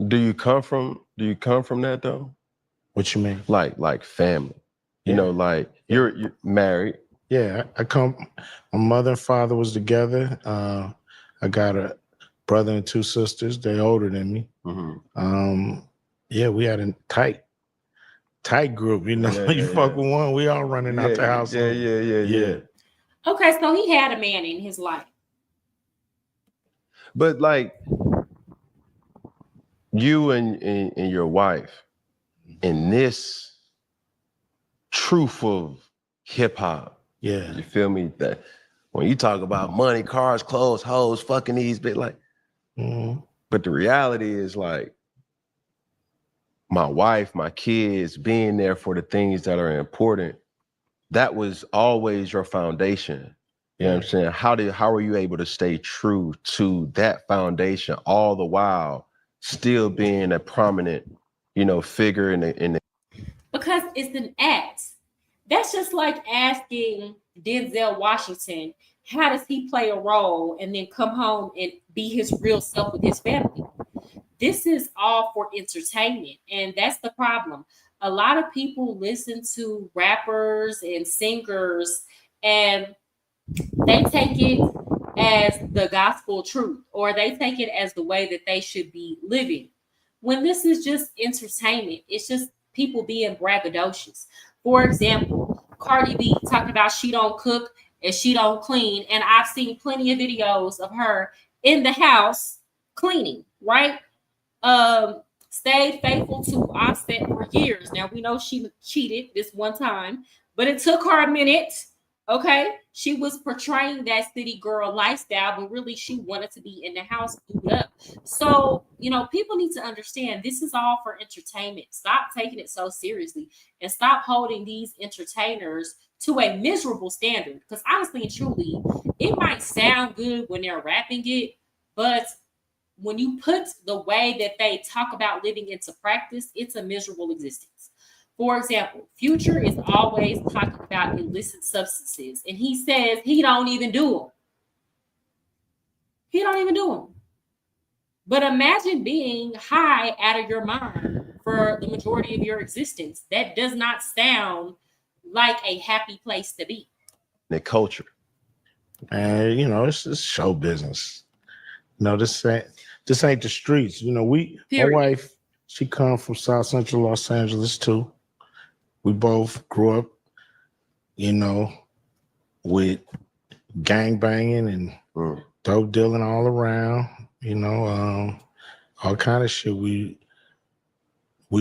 Do you come from that though? What you mean? Like family. Like you're married. Yeah, my mother and father was together. I got a brother and 2 sisters. They're older than me. Mm-hmm. Yeah, we had a tight group. You fuck with one, we all running out the house. Yeah. Okay, so he had a man in his life. But like you and your wife in this truth of hip hop. Yeah. You feel me? That when you talk about money, cars, clothes, hoes, fucking these bit like, but the reality is like my wife, my kids, being there for the things that are important, that was always your foundation. You know what I'm saying? How are you able to stay true to that foundation all the while still being a prominent, figure in the Because it's an act. That's just like asking Denzel Washington, how does he play a role and then come home and be his real self with his family? This is all for entertainment. And that's the problem. A lot of people listen to rappers and singers and they take it as the gospel truth, or they take it as the way that they should be living. When this is just entertainment, it's just people being braggadocious. For example, Cardi B talking about she don't cook and she don't clean, and I've seen plenty of videos of her in the house cleaning, right? Stayed faithful to Offset for years. Now we know she cheated this one time, but it took her a minute. Okay, she was portraying that city girl lifestyle, but really she wanted to be in the house, booed up. So, people need to understand this is all for entertainment. Stop taking it so seriously and stop holding these entertainers to a miserable standard. Because honestly and truly, it might sound good when they're rapping it, but when you put the way that they talk about living into practice, it's a miserable existence. For example, Future is always talking about illicit substances, and he says he don't even do them. He don't even do them. But imagine being high out of your mind for the majority of your existence. That does not sound like a happy place to be. The culture. And it's show business. This ain't the streets. My wife, she come from South Central Los Angeles too. We both grew up, with gang banging and dope dealing all around, all kind of shit we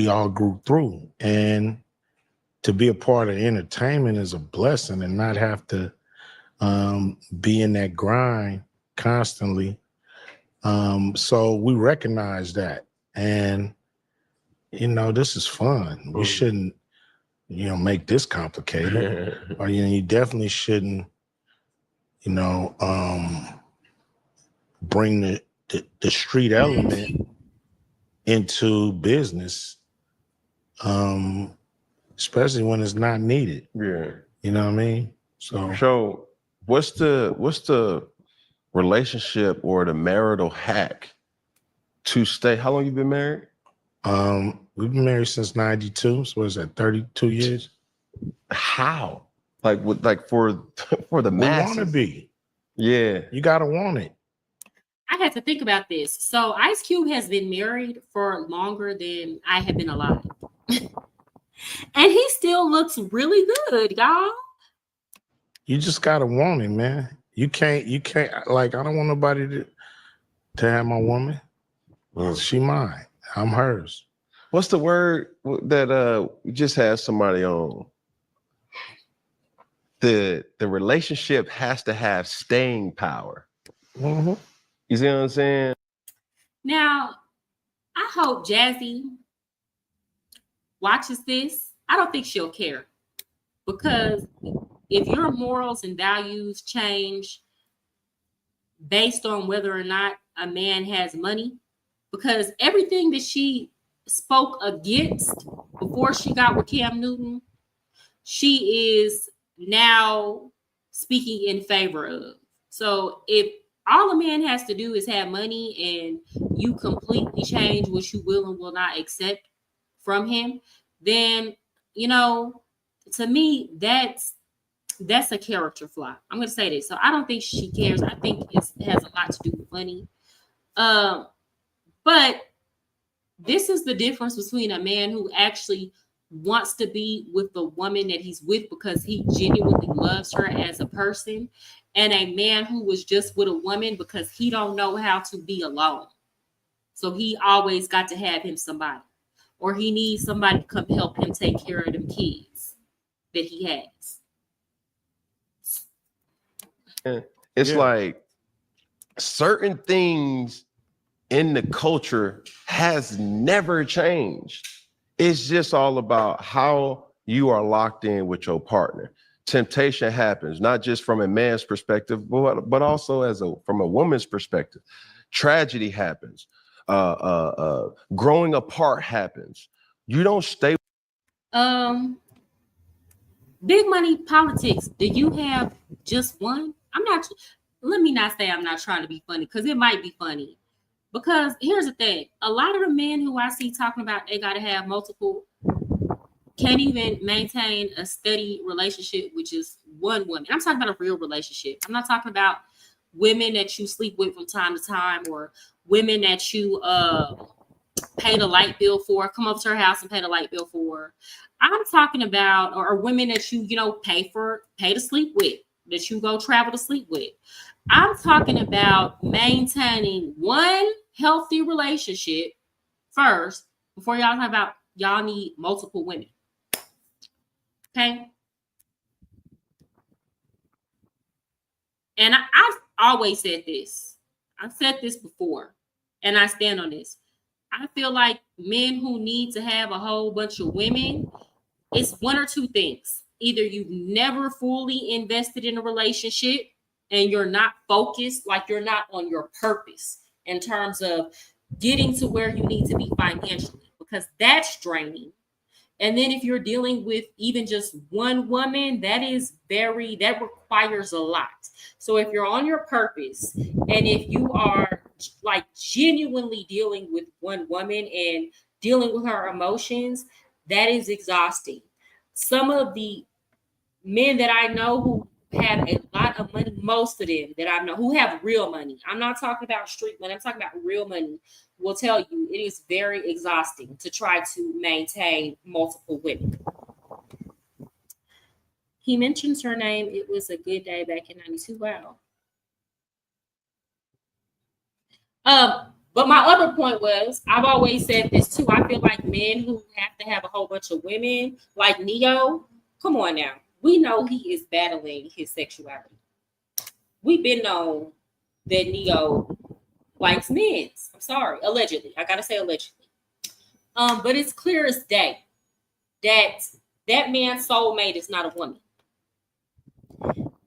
all grew through. And to be a part of entertainment is a blessing and not have to be in that grind constantly. So we recognize that. And, this is fun. We shouldn't, make this complicated. Or, you definitely shouldn't, bring the street element into business, especially when it's not needed. Yeah. You know what I mean? So what's the relationship or the marital hack to stay? How long you been married? We've been married since 92. So what is that, 32 years? How? For the masses? We want to be. Yeah. You got to want it. I had to think about this. So Ice Cube has been married for longer than I have been alive. And he still looks really good, y'all. You just got to want it, man. You can't, I don't want nobody to have my woman. She mine. I'm hers. What's the word that we just had somebody on? The relationship has to have staying power. Mm-hmm. You see what I'm saying? Now, I hope Jazzy watches this. I don't think she'll care. Because if your morals and values change based on whether or not a man has money, because everything that she spoke against before she got with Cam Newton, she is now speaking in favor of. So if all a man has to do is have money and you completely change what you will and will not accept from him, then, to me, that's a character flaw. I'm going to say this. So I don't think she cares. I think it has a lot to do with money. But this is the difference between a man who actually wants to be with the woman that he's with because he genuinely loves her as a person, and a man who was just with a woman because he don't know how to be alone. So he always got to have him somebody, or he needs somebody to come help him take care of them kids that he has. It's like certain things in the culture has never changed. It's just all about how you are locked in with your partner. Temptation happens, not just from a man's perspective, but also from a woman's perspective. Tragedy happens. Growing apart happens. You don't stay. Big money politics. Do you have just one? Let me not say I'm not trying to be funny, because it might be funny. Because here's the thing, a lot of the men who I see talking about they got to have multiple can't even maintain a steady relationship with just one woman. I'm talking about a real relationship. I'm not talking about women that you sleep with from time to time, or women that you pay the light bill for, come up to her house and pay the light bill for. I'm talking about, or women that you pay to sleep with, that you go travel to sleep with. I'm talking about maintaining one healthy relationship first before y'all talk about y'all need multiple women. Okay. And I've always said this. I've said this before, and I stand on this. I feel like men who need to have a whole bunch of women, it's one or two things. Either you've never fully invested in a relationship and you're not focused, like you're not on your purpose in terms of getting to where you need to be financially, because that's draining. And then if you're dealing with even just one woman, that requires a lot. So if you're on your purpose, and if you are like genuinely dealing with one woman and dealing with her emotions, that is exhausting. Some of the men that I know who have a lot of money, most of them that I know who have real money, I'm not talking about street money, I'm talking about real money, will tell you it is very exhausting to try to maintain multiple women. He mentions her name. It was a good day back in 92. Wow. But my other point was, I've always said this too. I feel like men who have to have a whole bunch of women, like Neo, come on now. We know he is battling his sexuality. We've been known that Neo likes men. I'm sorry, allegedly. I gotta say allegedly. But it's clear as day that man's soulmate is not a woman.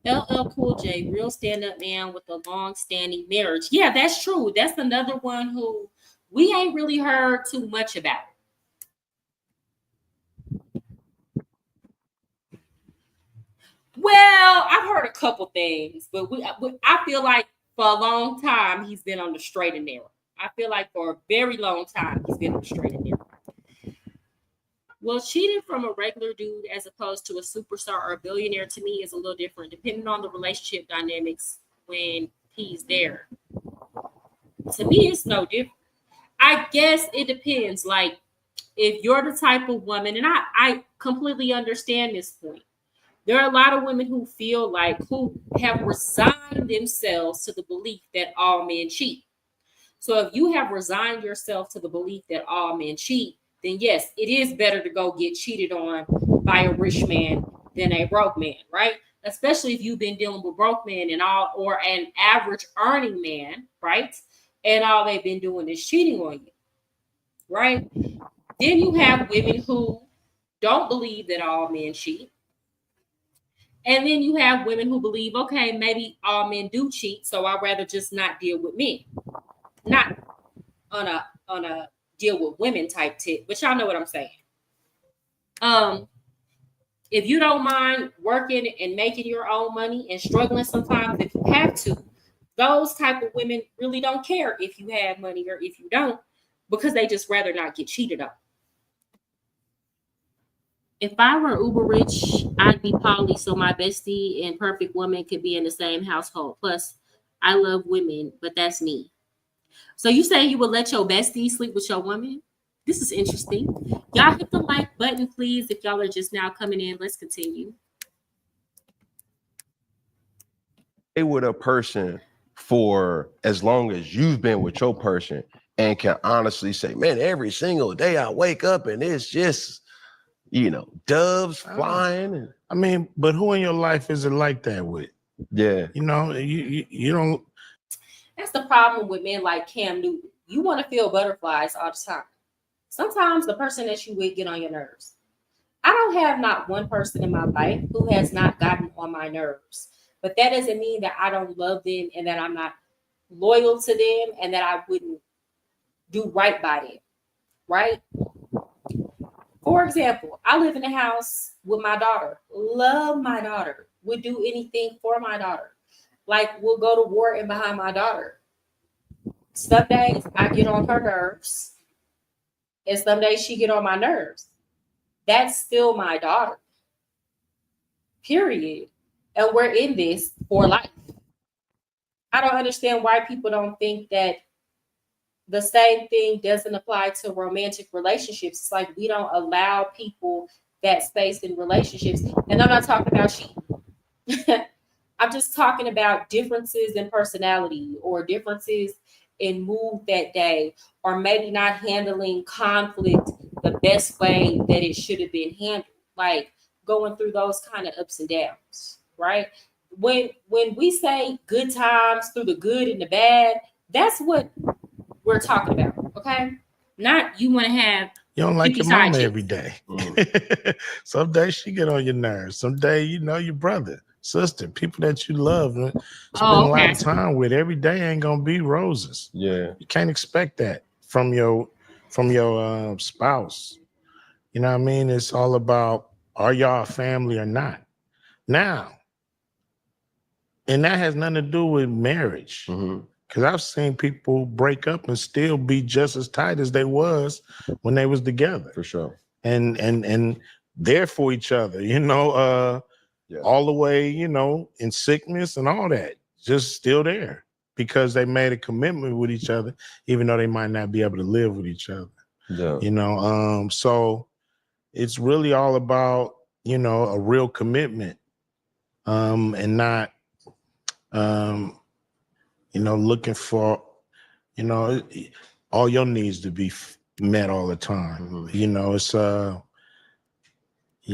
LL Cool J, real stand-up man with a long-standing marriage. Yeah, that's true. That's another one who we ain't really heard too much about. Well, I've heard a couple things, but I feel like for a long time he's been on the straight and narrow. I feel like for a very long time he's been on the straight and narrow. Well, cheating from a regular dude as opposed to a superstar or a billionaire to me is a little different, depending on the relationship dynamics when he's there. To me, it's no different. I guess it depends. Like, if you're the type of woman, and I completely understand this point. There are a lot of women who feel like, who have resigned themselves to the belief that all men cheat. So if you have resigned yourself to the belief that all men cheat, then yes, it is better to go get cheated on by a rich man than a broke man, right? Especially if you've been dealing with broke men and all, or an average earning man, right? And all they've been doing is cheating on you, right? Then you have women who don't believe that all men cheat. And then you have women who believe, okay, maybe all men do cheat, so I'd rather just not deal with men. Not on a deal with women type tip, but y'all know what I'm saying. If you don't mind working and making your own money and struggling sometimes if you have to, those type of women really don't care if you have money or if you don't, because they just rather not get cheated on. If I were uber rich, I'd be poly so my bestie and perfect woman could be in the same household. Plus, I love women, but that's me. So you say you would let your bestie sleep with your woman? This is interesting. Y'all hit the like button, please, if y'all are just now coming in. Let's continue. Stay with a person for as long as you've been with your person and can honestly say, man, every single day I wake up and it's just, you know, doves flying. And I mean, but who in your life is it like that with? yeah. You know, you don't. That's the problem with men like Cam Newton. You want to feel butterflies all the time. Sometimes the person that you with get on your nerves. I don't have not one person in my life who has not gotten on my nerves. But that doesn't mean that I don't love them and that I'm not loyal to them and that I wouldn't do right by them, right? For example, I live in a house with my daughter, love my daughter, would do anything for my daughter. Like, we'll go to war and behind my daughter. Some days I get on her nerves, and some days she get on my nerves. That's still my daughter, period. And we're in this for life. I don't understand why people don't think that the same thing doesn't apply to romantic relationships. It's like we don't allow people that space in relationships. And I'm not talking about cheating. I'm just talking about differences in personality or differences in mood that day, or maybe not handling conflict the best way that it should have been handled. Like going through those kind of ups and downs, right? When we say good times through the good and the bad, that's what we're talking about, okay? Not you want to have. You don't like your mama every day. Mm. Some days she get on your nerves. Some day, you know, your brother, sister, people that you love, spend a lot of time with. Every day ain't gonna be roses. Yeah, you can't expect that from your spouse. You know what I mean? It's all about, are y'all a family or not? Now, and that has nothing to do with marriage. mm-hmm. Because I've seen people break up and still be just as tight as they was when they was together. For sure. And there for each other, you know, all the way, you know, in sickness and all that, just still there because they made a commitment with each other, even though they might not be able to live with each other. Yeah. You know, so it's really all about, you know, a real commitment, and not, you know, looking for, you know, all your needs to be met all the time. Mm-hmm. You know, it's you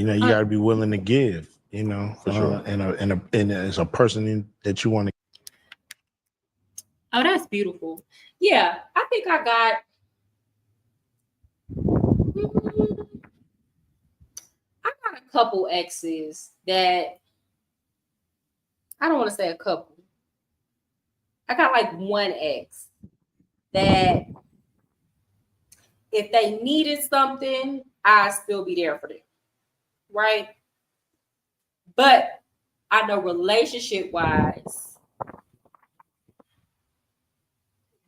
know, you got to be willing to give. You know, for sure. And as a person that you want to. Oh, that's beautiful. Yeah, I think I got. I got a couple exes that I don't want to say a couple. I got like one ex that if they needed something, I'd still be there for them. Right? But I know relationship wise,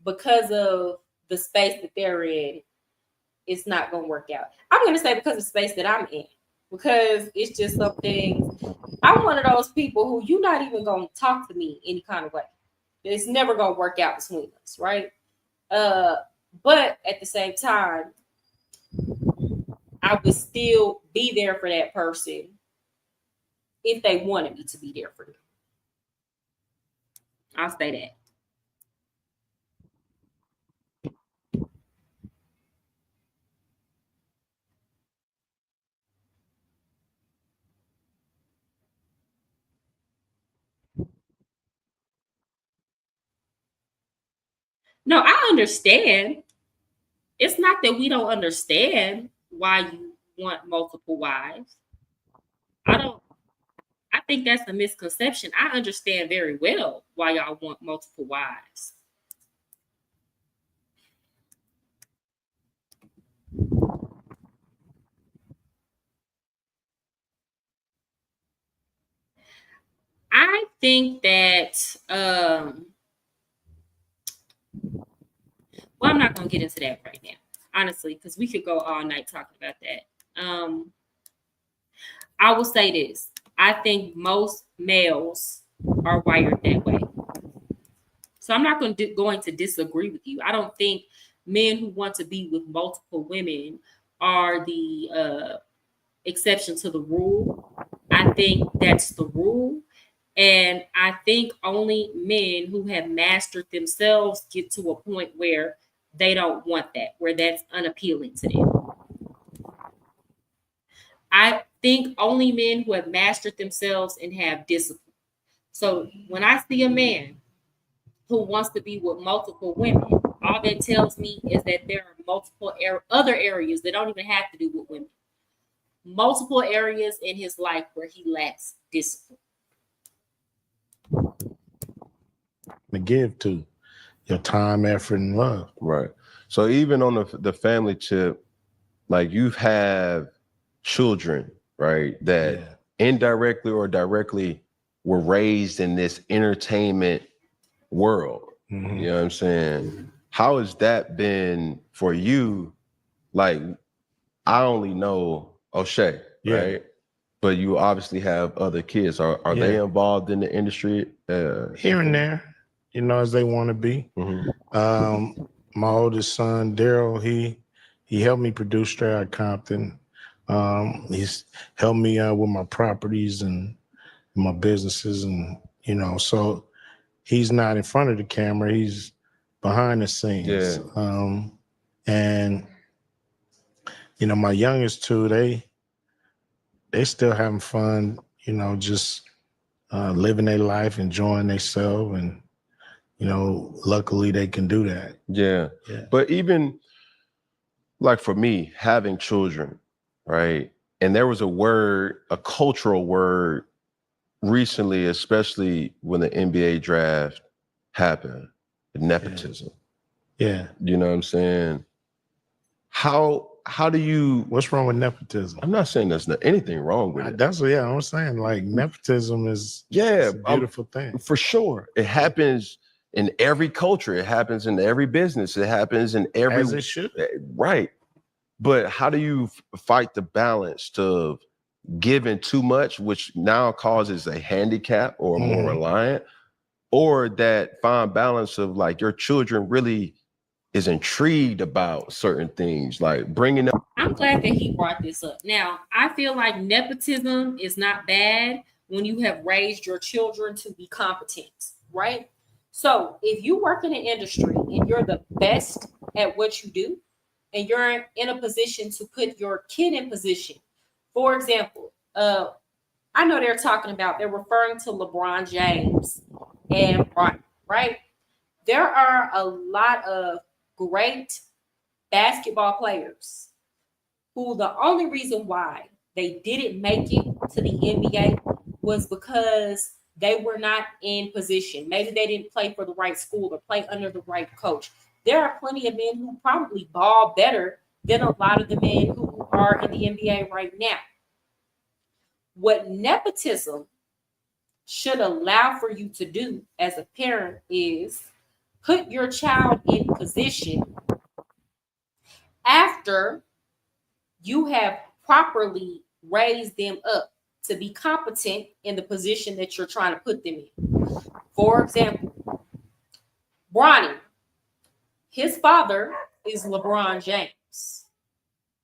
because of the space that they're in, it's not going to work out. I'm going to say because of the space that I'm in, because it's just something. I'm one of those people who you're not even going to talk to me any kind of way. It's never going to work out between us, right? But at the same time, I would still be there for that person if they wanted me to be there for them. I'll say that. No, I understand. It's not that we don't understand why you want multiple wives. I think that's a misconception. I understand very well why y'all want multiple wives. I think that well, I'm not going to get into that right now, honestly, because we could go all night talking about that. I will say this. I think most males are wired that way. So I'm not going to disagree with you. I don't think men who want to be with multiple women are the exception to the rule. I think that's the rule. And I think only men who have mastered themselves get to a point where they don't want that, where that's unappealing to them. I think only men who have mastered themselves and have discipline. So when I see a man who wants to be with multiple women, all that tells me is that there are multiple other areas that don't even have to do with women. Multiple areas in his life where he lacks discipline. To give to your time, effort, and love. Right. So even on the family tip, like you have children, right, that indirectly or directly were raised in this entertainment world. Mm-hmm. You know what I'm saying? How has that been for you? Like, I only know O'Shea, right? But you obviously have other kids. Are they involved in the industry? Here and there, you know, as they want to be. Mm-hmm. My oldest son, Daryl, he helped me produce Straight Outta Compton. He's helped me out with my properties and my businesses, and you know, so he's not in front of the camera, he's behind the scenes. And you know, my youngest two, they still having fun, you know, just living their life, enjoying themselves, and you know, luckily they can do that. Yeah. But even like for me, having children, right? And there was a word, a cultural word recently, especially when the NBA draft happened, nepotism. Yeah. You know what I'm saying? How do you? What's wrong with nepotism? I'm not saying there's anything wrong with it. That's what I'm saying. Like nepotism is it's a beautiful thing. For sure. It happens in every culture. It happens in every business. It happens in every. As it should. Right. But how do you fight the balance to giving too much, which now causes a handicap or more reliant, or that fine balance of like your children really is intrigued about certain things, like bringing up. I'm glad that he brought this up. Now, I feel like nepotism is not bad when you have raised your children to be competent, right? So if you work in an industry and you're the best at what you do, and you're in a position to put your kid in position. For example, I know they're referring to LeBron James and Bron, right? There are a lot of great basketball players who the only reason why they didn't make it to the NBA was because they were not in position. Maybe they didn't play for the right school or play under the right coach. There are plenty of men who probably ball better than a lot of the men who are in the NBA right now. What nepotism should allow for you to do as a parent is put your child in position after you have properly raised them up to be competent in the position that you're trying to put them in. For example, Bronny, his father is LeBron James.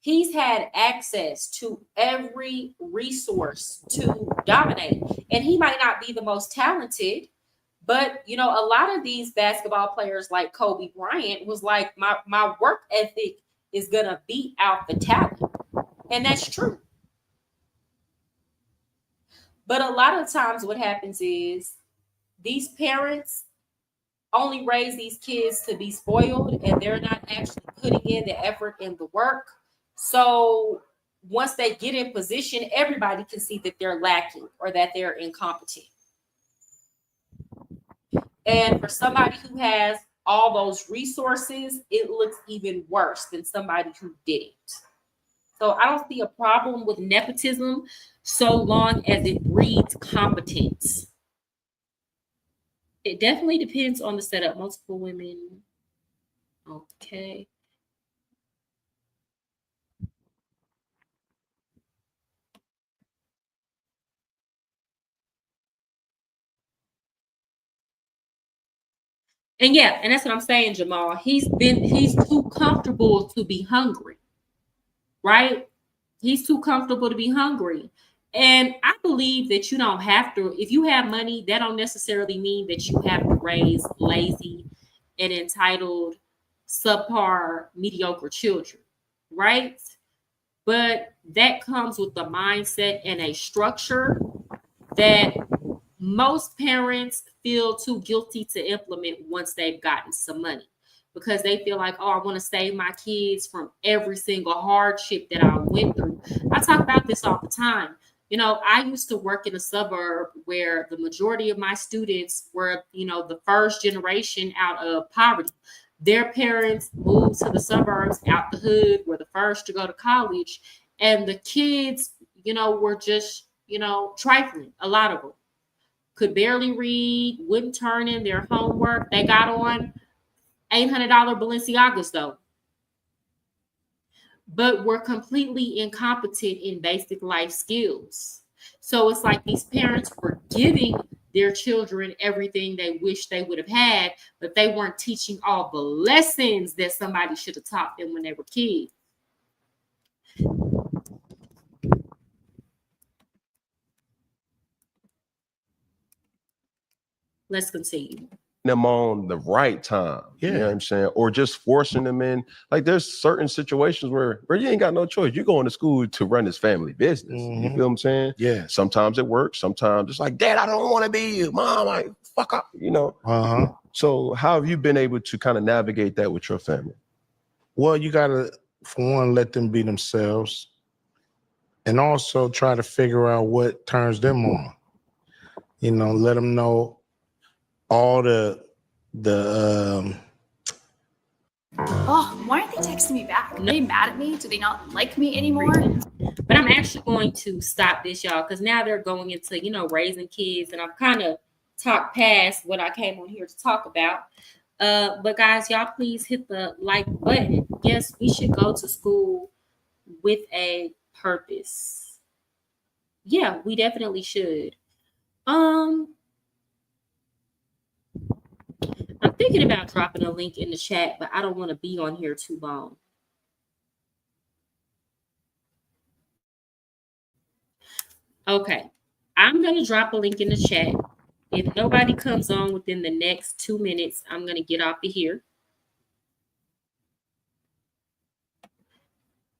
He's had access to every resource to dominate. And he might not be the most talented, but you know, a lot of these basketball players like Kobe Bryant was like, my work ethic is gonna beat out the talent. And that's true. But a lot of times what happens is these parents only raise these kids to be spoiled, and they're not actually putting in the effort and the work. So once they get in position, everybody can see that they're lacking or that they're incompetent. And for somebody who has all those resources, it looks even worse than somebody who didn't. So I don't see a problem with nepotism so long as it breeds competence. It definitely depends on the setup. Multiple women. Okay. And yeah, and that's what I'm saying, Jamal. He's too comfortable to be hungry, right? He's too comfortable to be hungry. And I believe that you don't have to, if you have money, that don't necessarily mean that you have to raise lazy and entitled, subpar, mediocre children, right? But that comes with the mindset and a structure that most parents feel too guilty to implement once they've gotten some money, because they feel like, oh, I want to save my kids from every single hardship that I went through. I talk about this all the time. You know, I used to work in a suburb where the majority of my students were, you know, the first generation out of poverty. Their parents moved to the suburbs out the hood, were the first to go to college. And the kids, you know, were just, you know, trifling. A lot of them could barely read, wouldn't turn in their homework. They got on $800 Balenciagas though, but were completely incompetent in basic life skills. So it's like these parents were giving their children everything they wish they would have had, but they weren't teaching all the lessons that somebody should have taught them when they were kids. Let's continue. Them on the right time. Yeah. You know what I'm saying? Or just forcing them in. Like there's certain situations where you ain't got no choice. You're going to school to run this family business. You feel what I'm saying? Yeah. Sometimes it works. Sometimes it's like, Dad, I don't want to be you. Mom, like, fuck up, you know? So how have you been able to kind of navigate that with your family? Well, you got to, for one, let them be themselves, and also try to figure out what turns them on. You know, let them know all the Oh, why aren't they texting me back? Are they mad at me? Do they not like me anymore? But I'm actually going to stop this, y'all, because now they're going into, you know, raising kids, and I've kind of talked past what I came on here to talk about. But guys, y'all please hit the like button. Yes, we should go to school with a purpose. Yeah, we definitely should. I'm thinking about dropping a link in the chat, but I don't want to be on here too long. Okay, I'm going to drop a link in the chat. If nobody comes on within the next 2 minutes, I'm going to get off of here.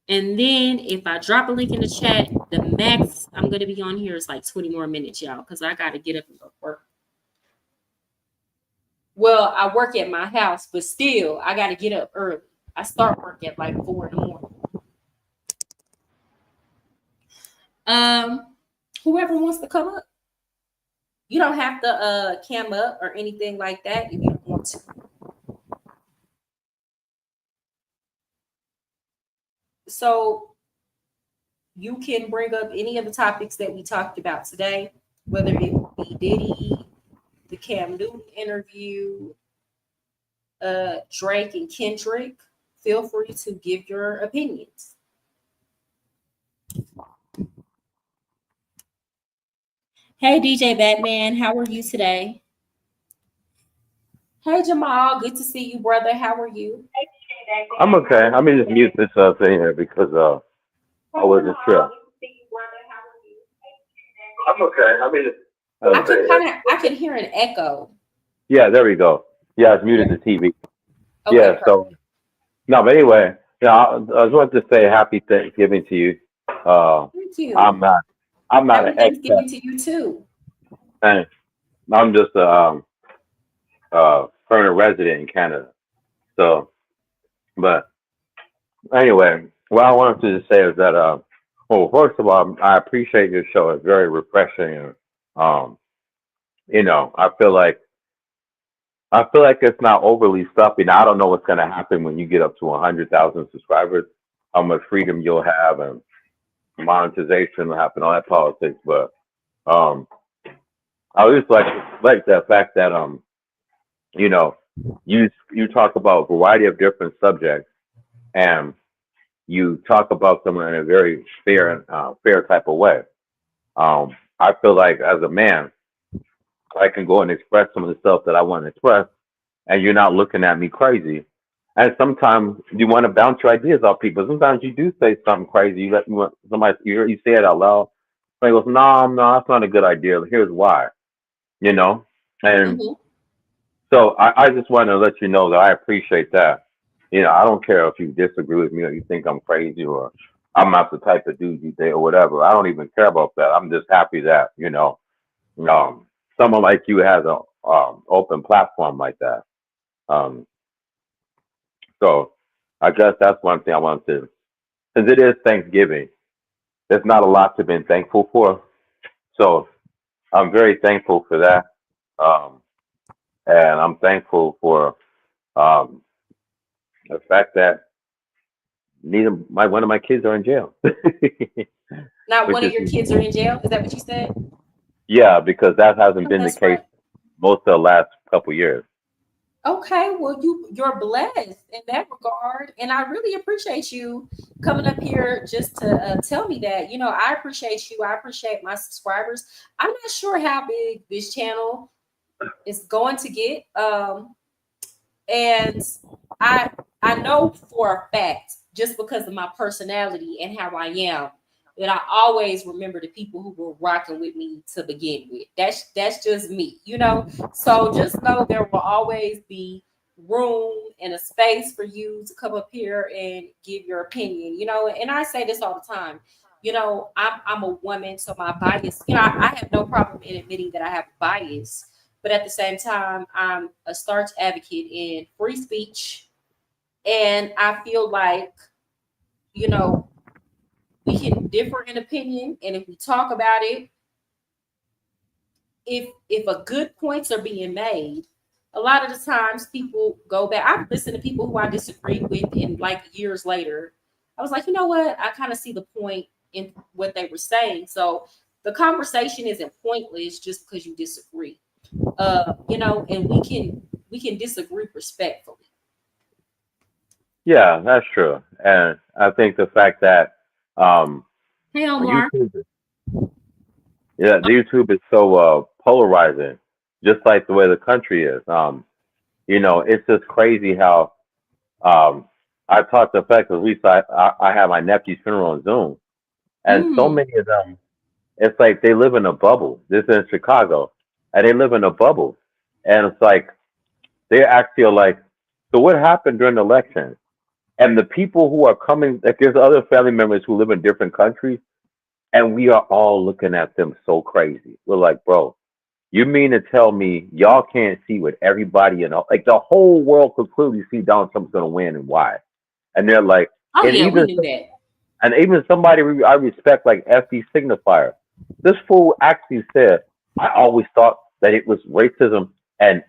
And then if I drop a link in the chat, the max I'm going to be on here is like 20 more minutes, y'all, because I got to get up and go to work. Well, I work at my house, but still, I got to get up early. I start work at like 4 in the morning. Whoever wants to come up, you don't have to cam up or anything like that if you don't want to. So you can bring up any of the topics that we talked about today, whether it be Diddy, the Cam Newton interview, Drake and Kendrick. Feel free to give your opinions. Hey, DJ Batman, how are you today? Hey, Jamal, good to see you, brother. How are you? I'm okay. I mean, just mute this thing here because I wasn't sure. I'm okay. I mean, I can hear an echo. Yeah, there we go. Yeah, I muted the TV. Okay, Yeah, perfect. so no, but anyway, yeah, I just wanted to say happy Thanksgiving to you. Thank you. I'm not Happy an Thanksgiving expat. to you too. Thanks. I'm just a permanent resident in Canada. So, but anyway, what I wanted to say is that, well, first of all, I appreciate your show. It's very refreshing, and you know, I feel like it's not overly stuffy. Now, I don't know what's going to happen when you get up to 100,000 subscribers, how much freedom you'll have and monetization will happen, all that politics. But I just like the fact that you know, you talk about a variety of different subjects, and you talk about them in a very fair type of way. I feel like as a man, I can go and express some of the stuff that I want to express, and you're not looking at me crazy. And sometimes you want to bounce your ideas off people. Sometimes you do say something crazy. You let somebody you say it out loud. Somebody goes, no, that's not a good idea. Here's why. You know, and Mm-hmm. so I just want to let you know that I appreciate that. I don't care if you disagree with me or you think I'm crazy or I'm not the type of dude you think or whatever. I don't even care about that. I'm just happy that someone like you has a open platform like that. Um, so I guess that's one thing I want to. Since it is Thanksgiving, there's not a lot to be thankful for. So I'm very thankful for that, and I'm thankful for um, the fact that one of my kids are in jail. Not Which one of is your kids are in jail. Is that what you said? yeah, because that hasn't Oh, been the that's case right. most of the last couple years. Okay, well you're blessed in that regard, and I really appreciate you coming up here just to tell me that. I appreciate you. I appreciate my subscribers. I'm not sure how big this channel is going to get, and I I know for a fact, just because of my personality and how I am, that I always remember the people who were rocking with me to begin with. That's just me. So just know there will always be room and a space for you to come up here and give your opinion. And I say this all the time. I'm a woman, so my bias, I have no problem in admitting that I have bias, but at the same time, I'm a staunch advocate in free speech. And I feel like, you know, we can differ in opinion. And if we talk about it, if a good points are being made, a lot of the times people go back. I've listened to people who I disagreed with, and like years later, I was like, you know what? I kind of see the point in what they were saying. So the conversation isn't pointless just because you disagree. And we can disagree respectfully. Yeah, that's true. And I think the fact that um, Hey Omar. YouTube, YouTube is so polarizing, just like the way the country is. It's just crazy how I talked to the fact because I have my nephew's funeral on Zoom, and so Mm. many of them, it's like they live in a bubble. This is in Chicago, and they live in a bubble, and it's like they actually are like, so what happened during the election? And the people who are coming, like there's other family members who live in different countries, and we are all looking at them so crazy. We're like, bro, you mean to tell me y'all can't see what everybody like the whole world could clearly see Donald Trump's going to win and why? And they're like, Oh and yeah, we even knew that. and even somebody I respect like FD Signifier, this fool actually said, I always thought that it was racism and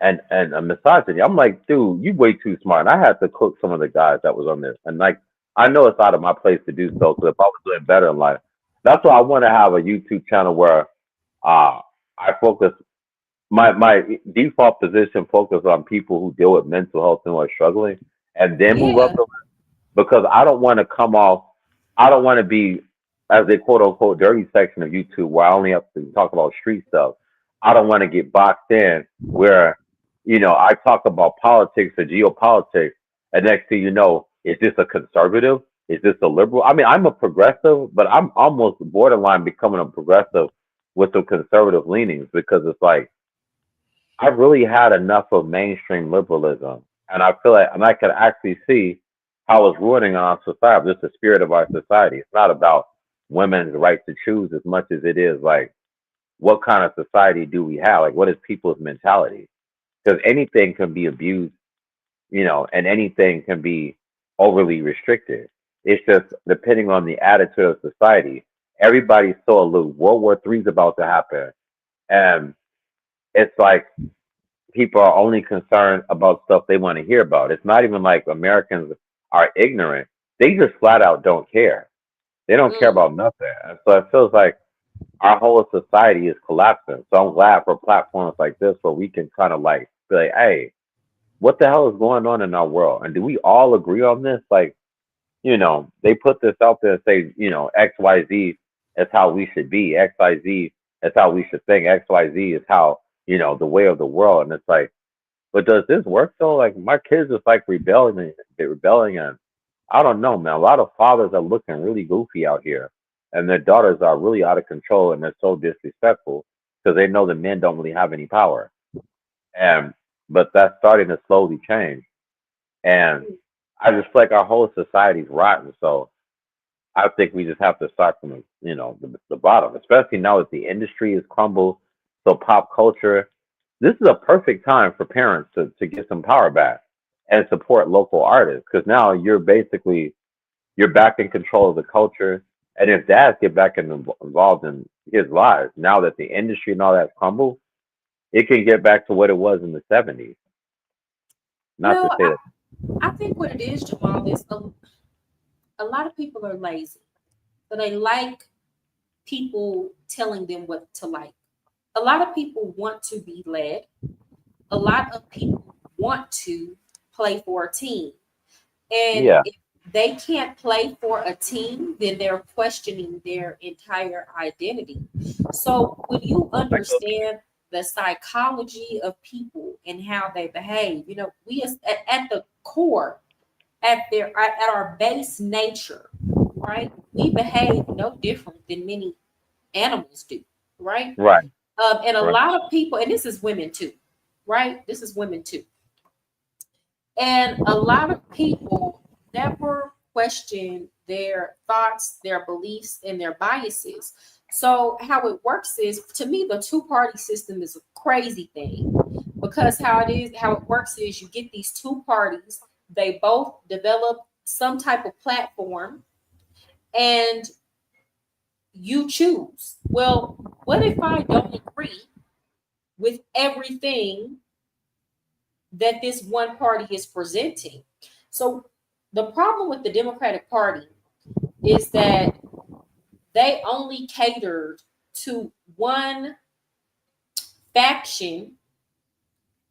a misogyny. I'm like, dude, you way too smart. And I had to cook some of the guys that was on this. And like, I know it's out of my place to do so. Because if I was doing better in life, that's why I want to have a YouTube channel where I focus my default position focus on people who deal with mental health and who are struggling, and then move up Yeah. because I don't want to come off. I don't want to be as a quote unquote dirty section of YouTube where I only have to talk about street stuff. I don't want to get boxed in where I talk about politics or geopolitics, and next thing you know, is this a conservative? Is this a liberal? I mean, I'm a progressive, but I'm almost borderline becoming a progressive with some conservative leanings because it's like I've really had enough of mainstream liberalism, and I feel like, and I can actually see how it's ruining our society. Just the spirit of our society. It's not about women's right to choose as much as it is like what kind of society do we have? Like, what is people's mentality? Because anything can be abused, and anything can be overly restricted. It's just depending on the attitude of society. Everybody's so aloof. World War III is about to happen, and it's like people are only concerned about stuff they want to hear about. It's not even like Americans are ignorant. They just flat out don't care. They don't care Mm. about nothing. And so it feels like our whole society is collapsing. So I'm glad for platforms like this where we can kind of like be like, hey, what the hell is going on in our world? And do we all agree on this? Like, they put this out there and say, XYZ is how we should be. XYZ is how we should think. XYZ is how, the way of the world. And it's like, But does this work though? Like my kids is like rebelling, and I don't know, man. A lot of fathers are looking really goofy out here, and their daughters are really out of control, and they're so disrespectful because they know the men don't really have any power. And but that's starting to slowly change, and I just feel like our whole society's rotten. So I think we just have to start from the bottom, especially now that the industry is crumbled. So pop culture, this is a perfect time for parents to get some power back and support local artists, because now you're back in control of the culture. And if dads get back involved in his lives, now that the industry and all that's crumbled, it can get back to what it was in the 70s. Not to say that. I think what it is, Jamal, is a lot of people are lazy. So they like people telling them what to like. A lot of people want to be led. A lot of people want to play for a team. And if they can't play for a team, then they're questioning their entire identity. So when you understand the psychology of people and how they behave, we at the core, at our base nature, right? We behave no different than many animals do, right? Right. And a lot of people, and this is women too, right? This is women too. And a lot of people never question their thoughts, their beliefs, and their biases. So how it works is, to me, the two-party system is a crazy thing, because how it works is you get these two parties, they both develop some type of platform, and you choose. Well, what if I don't agree with everything that this one party is presenting? So the problem with the Democratic Party is that they only catered to one faction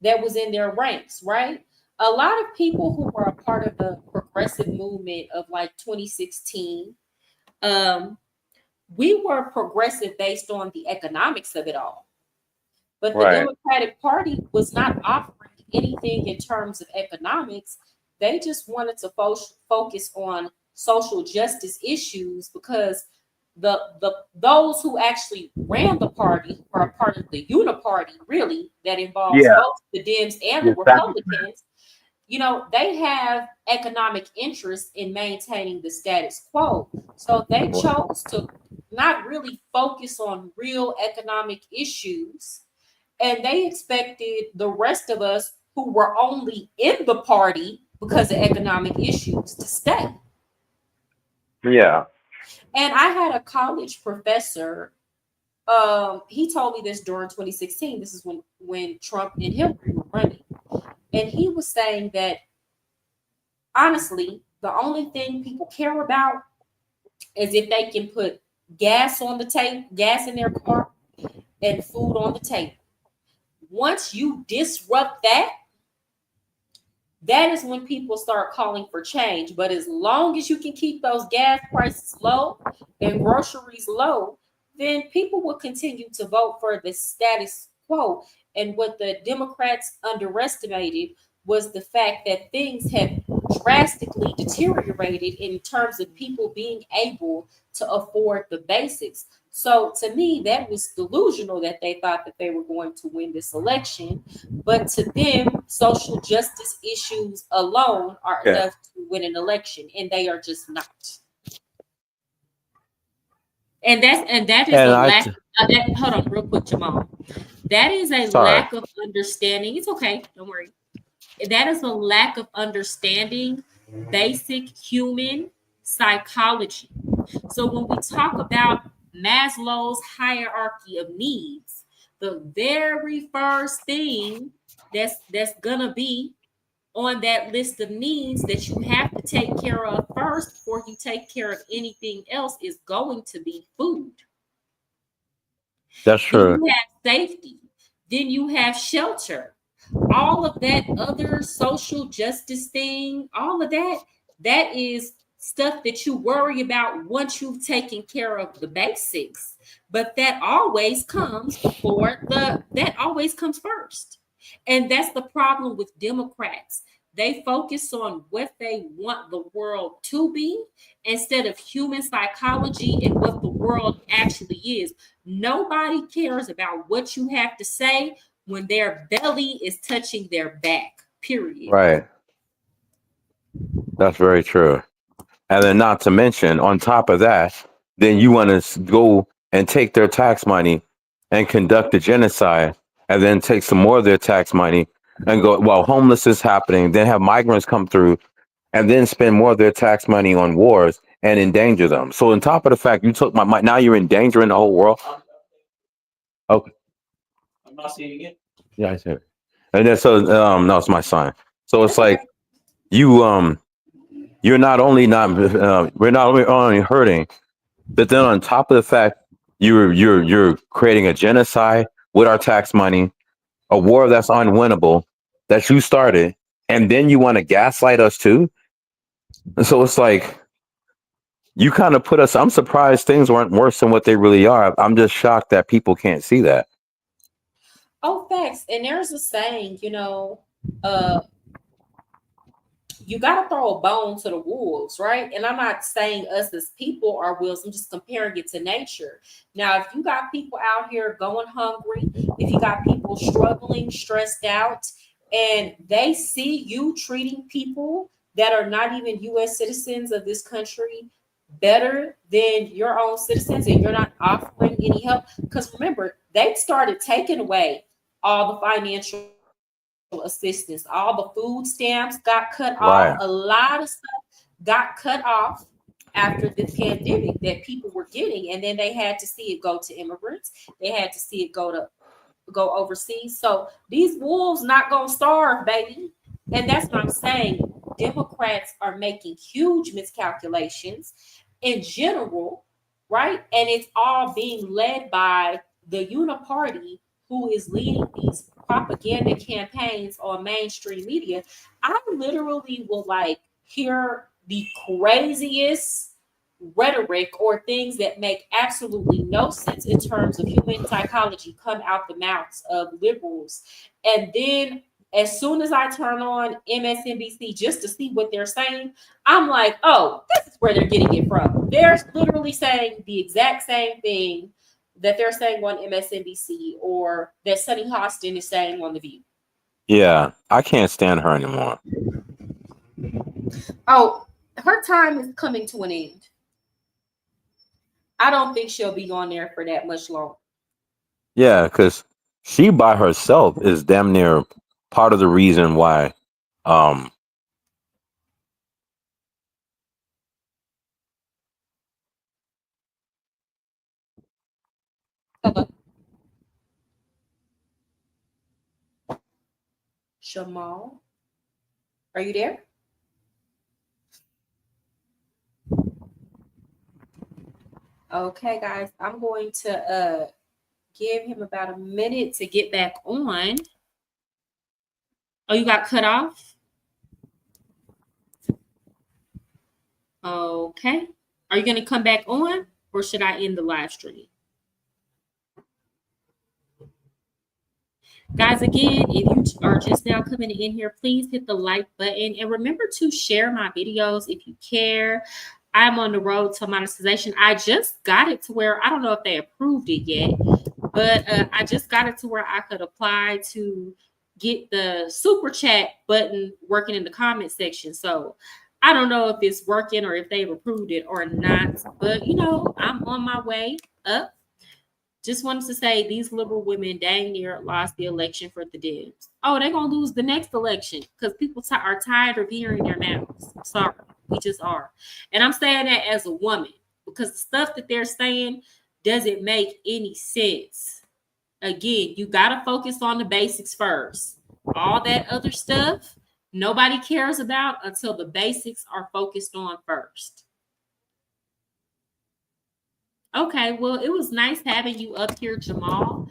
that was in their ranks, right? A lot of people who were a part of the progressive movement of like 2016, we were progressive based on the economics of it all. But the Democratic Party was not offering anything in terms of economics. They just wanted to focus on social justice issues, because those who actually ran the party are a part of the uniparty, really, that involves both the Dems and the Republicans. They have economic interest in maintaining the status quo. So they chose to not really focus on real economic issues. And they expected the rest of us who were only in the party because of economic issues to stay. Yeah. And I had a college professor. He told me this during 2016. This is when Trump and Hillary were running. And he was saying that, honestly, the only thing people care about is if they can put gas on the table, gas in their car, and food on the table. Once you disrupt that is when people start calling for change. But as long as you can keep those gas prices low and groceries low, then people will continue to vote for the status quo. And what the Democrats underestimated was the fact that things have drastically deteriorated in terms of people being able to afford the basics. So to me, that was delusional that they thought that they were going to win this election. But to them, social justice issues alone are enough to win an election, and they are just not. And that is a lack. Hold on, real quick, Jamal. That is a lack of understanding. It's okay, don't worry. That is a lack of understanding basic human psychology. So when we talk about Maslow's hierarchy of needs, the very first thing that's gonna be on that list of needs that you have to take care of first before you take care of anything else is going to be food. That's true. Then you have safety. Then you have shelter. All of that other social justice thing, all of that is stuff that you worry about once you've taken care of the basics. But that always comes first. And that's the problem with Democrats. They focus on what they want the world to be instead of human psychology and what the world actually is. Nobody cares about what you have to say when their belly is touching their back, period. Right. That's very true. And then not to mention, on top of that, then you want to go and take their tax money and conduct a genocide and then take some more of their tax money and go, well, homeless is happening, then have migrants come through and then spend more of their tax money on wars and endanger them. So on top of the fact you took my money, now you're endangering the whole world. Okay. I'm not seeing it. Yeah, I see it. And then so no, it's my son. So it's like you you're not only not we're not only hurting, but then on top of the fact you're creating a genocide with our tax money, a war that's unwinnable that you started, and then you want to gaslight us too. So it's like you kind of put us. I'm surprised things weren't worse than what they really are. I'm just shocked that people can't see that. Oh, facts. And there's a saying, you know, you got to throw a bone to the wolves, right? And I'm not saying us as people are wolves. I'm just comparing it to nature. Now, if you got people out here going hungry, if you got people struggling, stressed out, and they see you treating people that are not even U.S. citizens of this country better than your own citizens, and you're not offering any help, because remember, they started taking away all the financial assistance, all the food stamps got cut off, a lot of stuff got cut off after the pandemic that people were getting, and then they had to see it go to immigrants, they had to see it go overseas. So these wolves not gonna starve, baby. And that's what I'm saying. Democrats are making huge miscalculations in general, right? And it's all being led by the uniparty who is leading these propaganda campaigns on mainstream media. I literally will like hear the craziest rhetoric or things that make absolutely no sense in terms of human psychology come out the mouths of liberals. And then as soon as I turn on MSNBC just to see what they're saying, I'm like, oh, this is where they're getting it from. They're literally saying the exact same thing that they're saying on MSNBC or that Sunny Hostin is saying on The View. Yeah, I can't stand her anymore. Oh, her time is coming to an end. I don't think she'll be on there for that much longer. Yeah, because she by herself is damn near part of the reason why Hello. Jamal, are you there? Okay, guys, I'm going to give him about a minute to get back on. Oh, you got cut off? Okay. Are you going to come back on, or should I end the live stream? Guys, again, if you are just now coming in here, please hit the like button and remember to share my videos if you care. I'm on the road to monetization. I just got it to where I don't know if they approved it yet, but I just got it to where I could apply to get the super chat button working in the comment section. So I don't know if it's working or if they've approved it or not, but you know, I'm on my way up. Just wanted to say these liberal women dang near lost the election for the Dems. Oh, they're going to lose the next election because people are tired of hearing their mouths. I'm sorry. We just are. And I'm saying that as a woman because the stuff that they're saying doesn't make any sense. Again, you got to focus on the basics first. All that other stuff, nobody cares about until the basics are focused on first. Okay, well, it was nice having you up here, Jamal.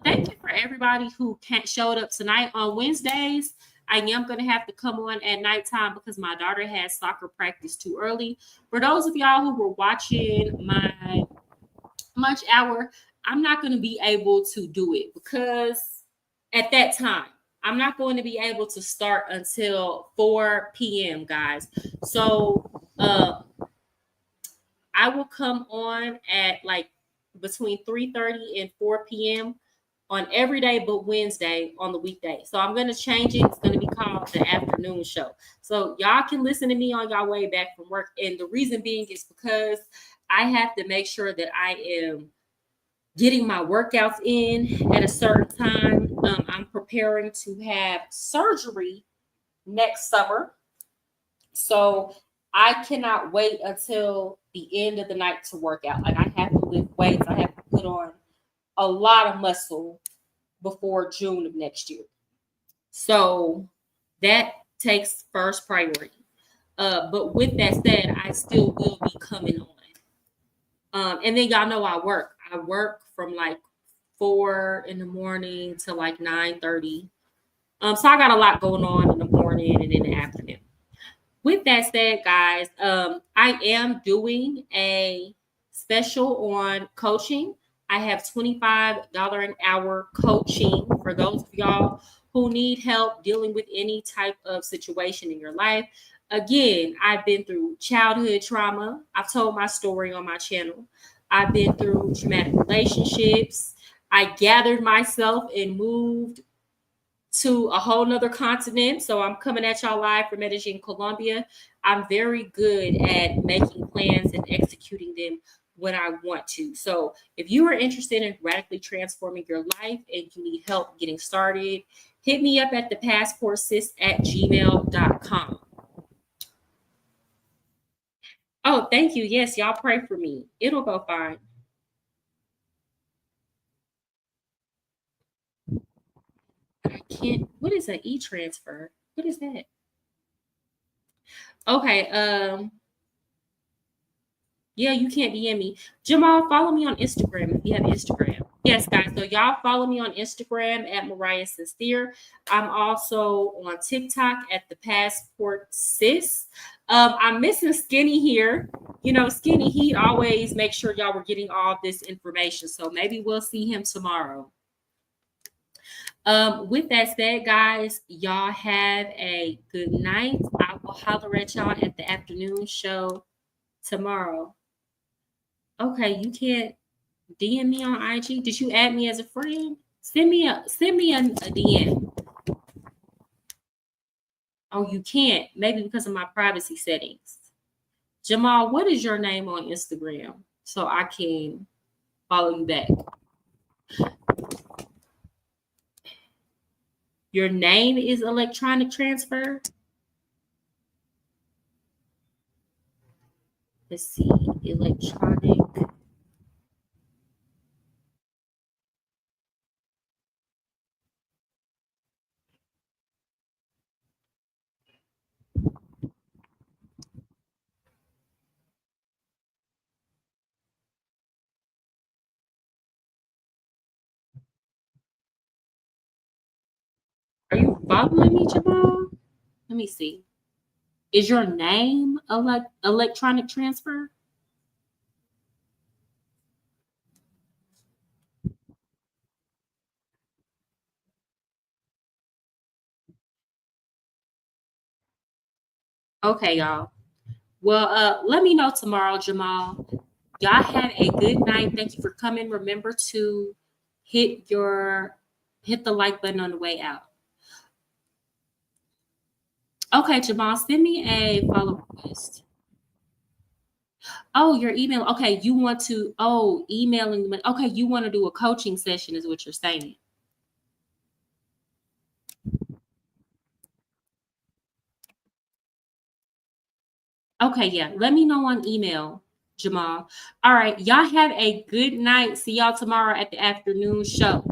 Thank you for everybody who showed up tonight. On Wednesdays, I am going to have to come on at nighttime because my daughter has soccer practice too early. For those of y'all who were watching my lunch hour, I'm not going to be able to do it because at that time. I'm not going to be able to start until 4 p.m., guys. So I will come on at like between 3:30 and 4 p.m. on every day but Wednesday on the weekday. So I'm going to change it. It's going to be called the afternoon show. So y'all can listen to me on y'all way back from work. And the reason being is because I have to make sure that I am getting my workouts in at a certain time. I'm preparing to have surgery next summer. So I cannot wait until the end of the night to work out. Like I have to lift weights. I have to put on a lot of muscle before June of next year. So that takes first priority. But with that said, I still will be coming on. And then y'all know I work. I work from like 4 in the morning to like 9:30. So I got a lot going on in the morning and in the afternoon. With that said, guys, I am doing a special on coaching. I have $25 an hour coaching for those of y'all who need help dealing with any type of situation in your life. Again, I've been through childhood trauma. I've told my story on my channel. I've been through traumatic relationships. I gathered myself and moved to a whole nother continent. So I'm coming at y'all live from Medellin, Colombia. I'm very good at making plans and executing them when I want to. So if you are interested in radically transforming your life and you need help getting started, hit me up at thepassportsis@gmail.com. Oh, thank you. Yes, y'all pray for me. It'll go fine. I can't. What is an e-transfer? What is that? Okay. Yeah, you can't DM me. Jamal, follow me on Instagram if you have Instagram. Yes, guys. So y'all follow me on Instagram at Mariah Sincere. I'm also on TikTok at Thepassportsis. I'm missing Skinny here. You know, Skinny, he always makes sure y'all were getting all this information. So maybe we'll see him tomorrow. With that said, guys, y'all have a good night. I will holler at y'all at the afternoon show tomorrow. Okay, you can't DM me on IG. Did you add me as a friend? Send me a DM. Oh, you can't. Maybe because of my privacy settings. Jamal, what is your name on Instagram so I can follow you back? Your name is electronic transfer. Let's see, electronic. Are you following me, Jamal? Let me see. Is your name electronic transfer? Okay, y'all. Well, let me know tomorrow, Jamal. Y'all have a good night. Thank you for coming. Remember to hit the like button on the way out. Okay, Jamal, send me a follow request. Oh, your email. Okay, you want to, emailing. Okay, you want to do a coaching session is what you're saying. Okay, yeah. Let me know on email, Jamal. All right, y'all have a good night. See y'all tomorrow at the afternoon show.